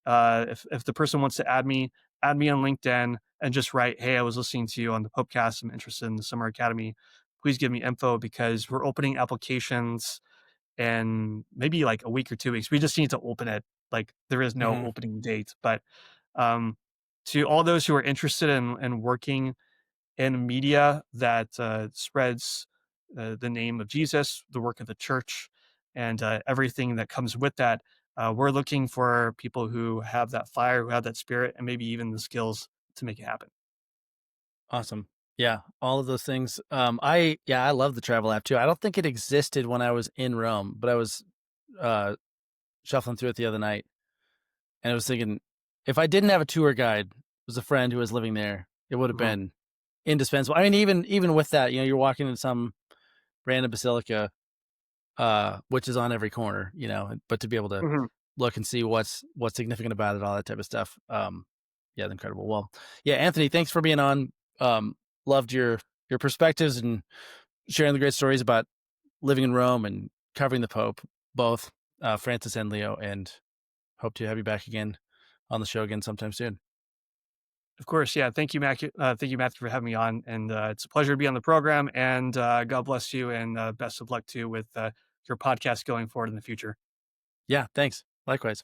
Speaker 2: If the person wants to add me on LinkedIn and just write, "Hey, I was listening to you on the Popecast. I'm interested in the Summer Academy. Please give me info," because we're opening applications in maybe like a week or 2 weeks. We just need to open it. Like there is no
Speaker 1: Hmm.
Speaker 2: opening date, but um, to all those who are interested in working in media that spreads the name of Jesus, the work of the church, and everything that comes with that. We're looking for people who have that fire, who have that spirit, and maybe even the skills to make it happen.
Speaker 1: Awesome. Yeah, all of those things. I love the travel app too. I don't think it existed when I was in Rome, but I was uh shuffling through it the other night, and I was thinking, if I didn't have a tour guide, it was a friend who was living there, it would have
Speaker 2: Mhm,
Speaker 1: been indispensable. I mean, even with that, you're walking in some random basilica, which is on every corner, but to be able to
Speaker 2: mhm.
Speaker 1: look and see what's significant about it, all that type of stuff. Yeah, incredible. Well, yeah, Anthony, thanks for being on. Loved your perspectives and sharing the great stories about living in Rome and covering the Pope, both Francis and Leo, and hope to have you back again on the show again sometime soon.
Speaker 2: Of course, yeah. Thank you, Matthew. Thank you, Matthew, for having me on, and it's a pleasure to be on the program. And God bless you, and best of luck too with your podcast going forward in the future.
Speaker 1: Yeah, thanks. Likewise.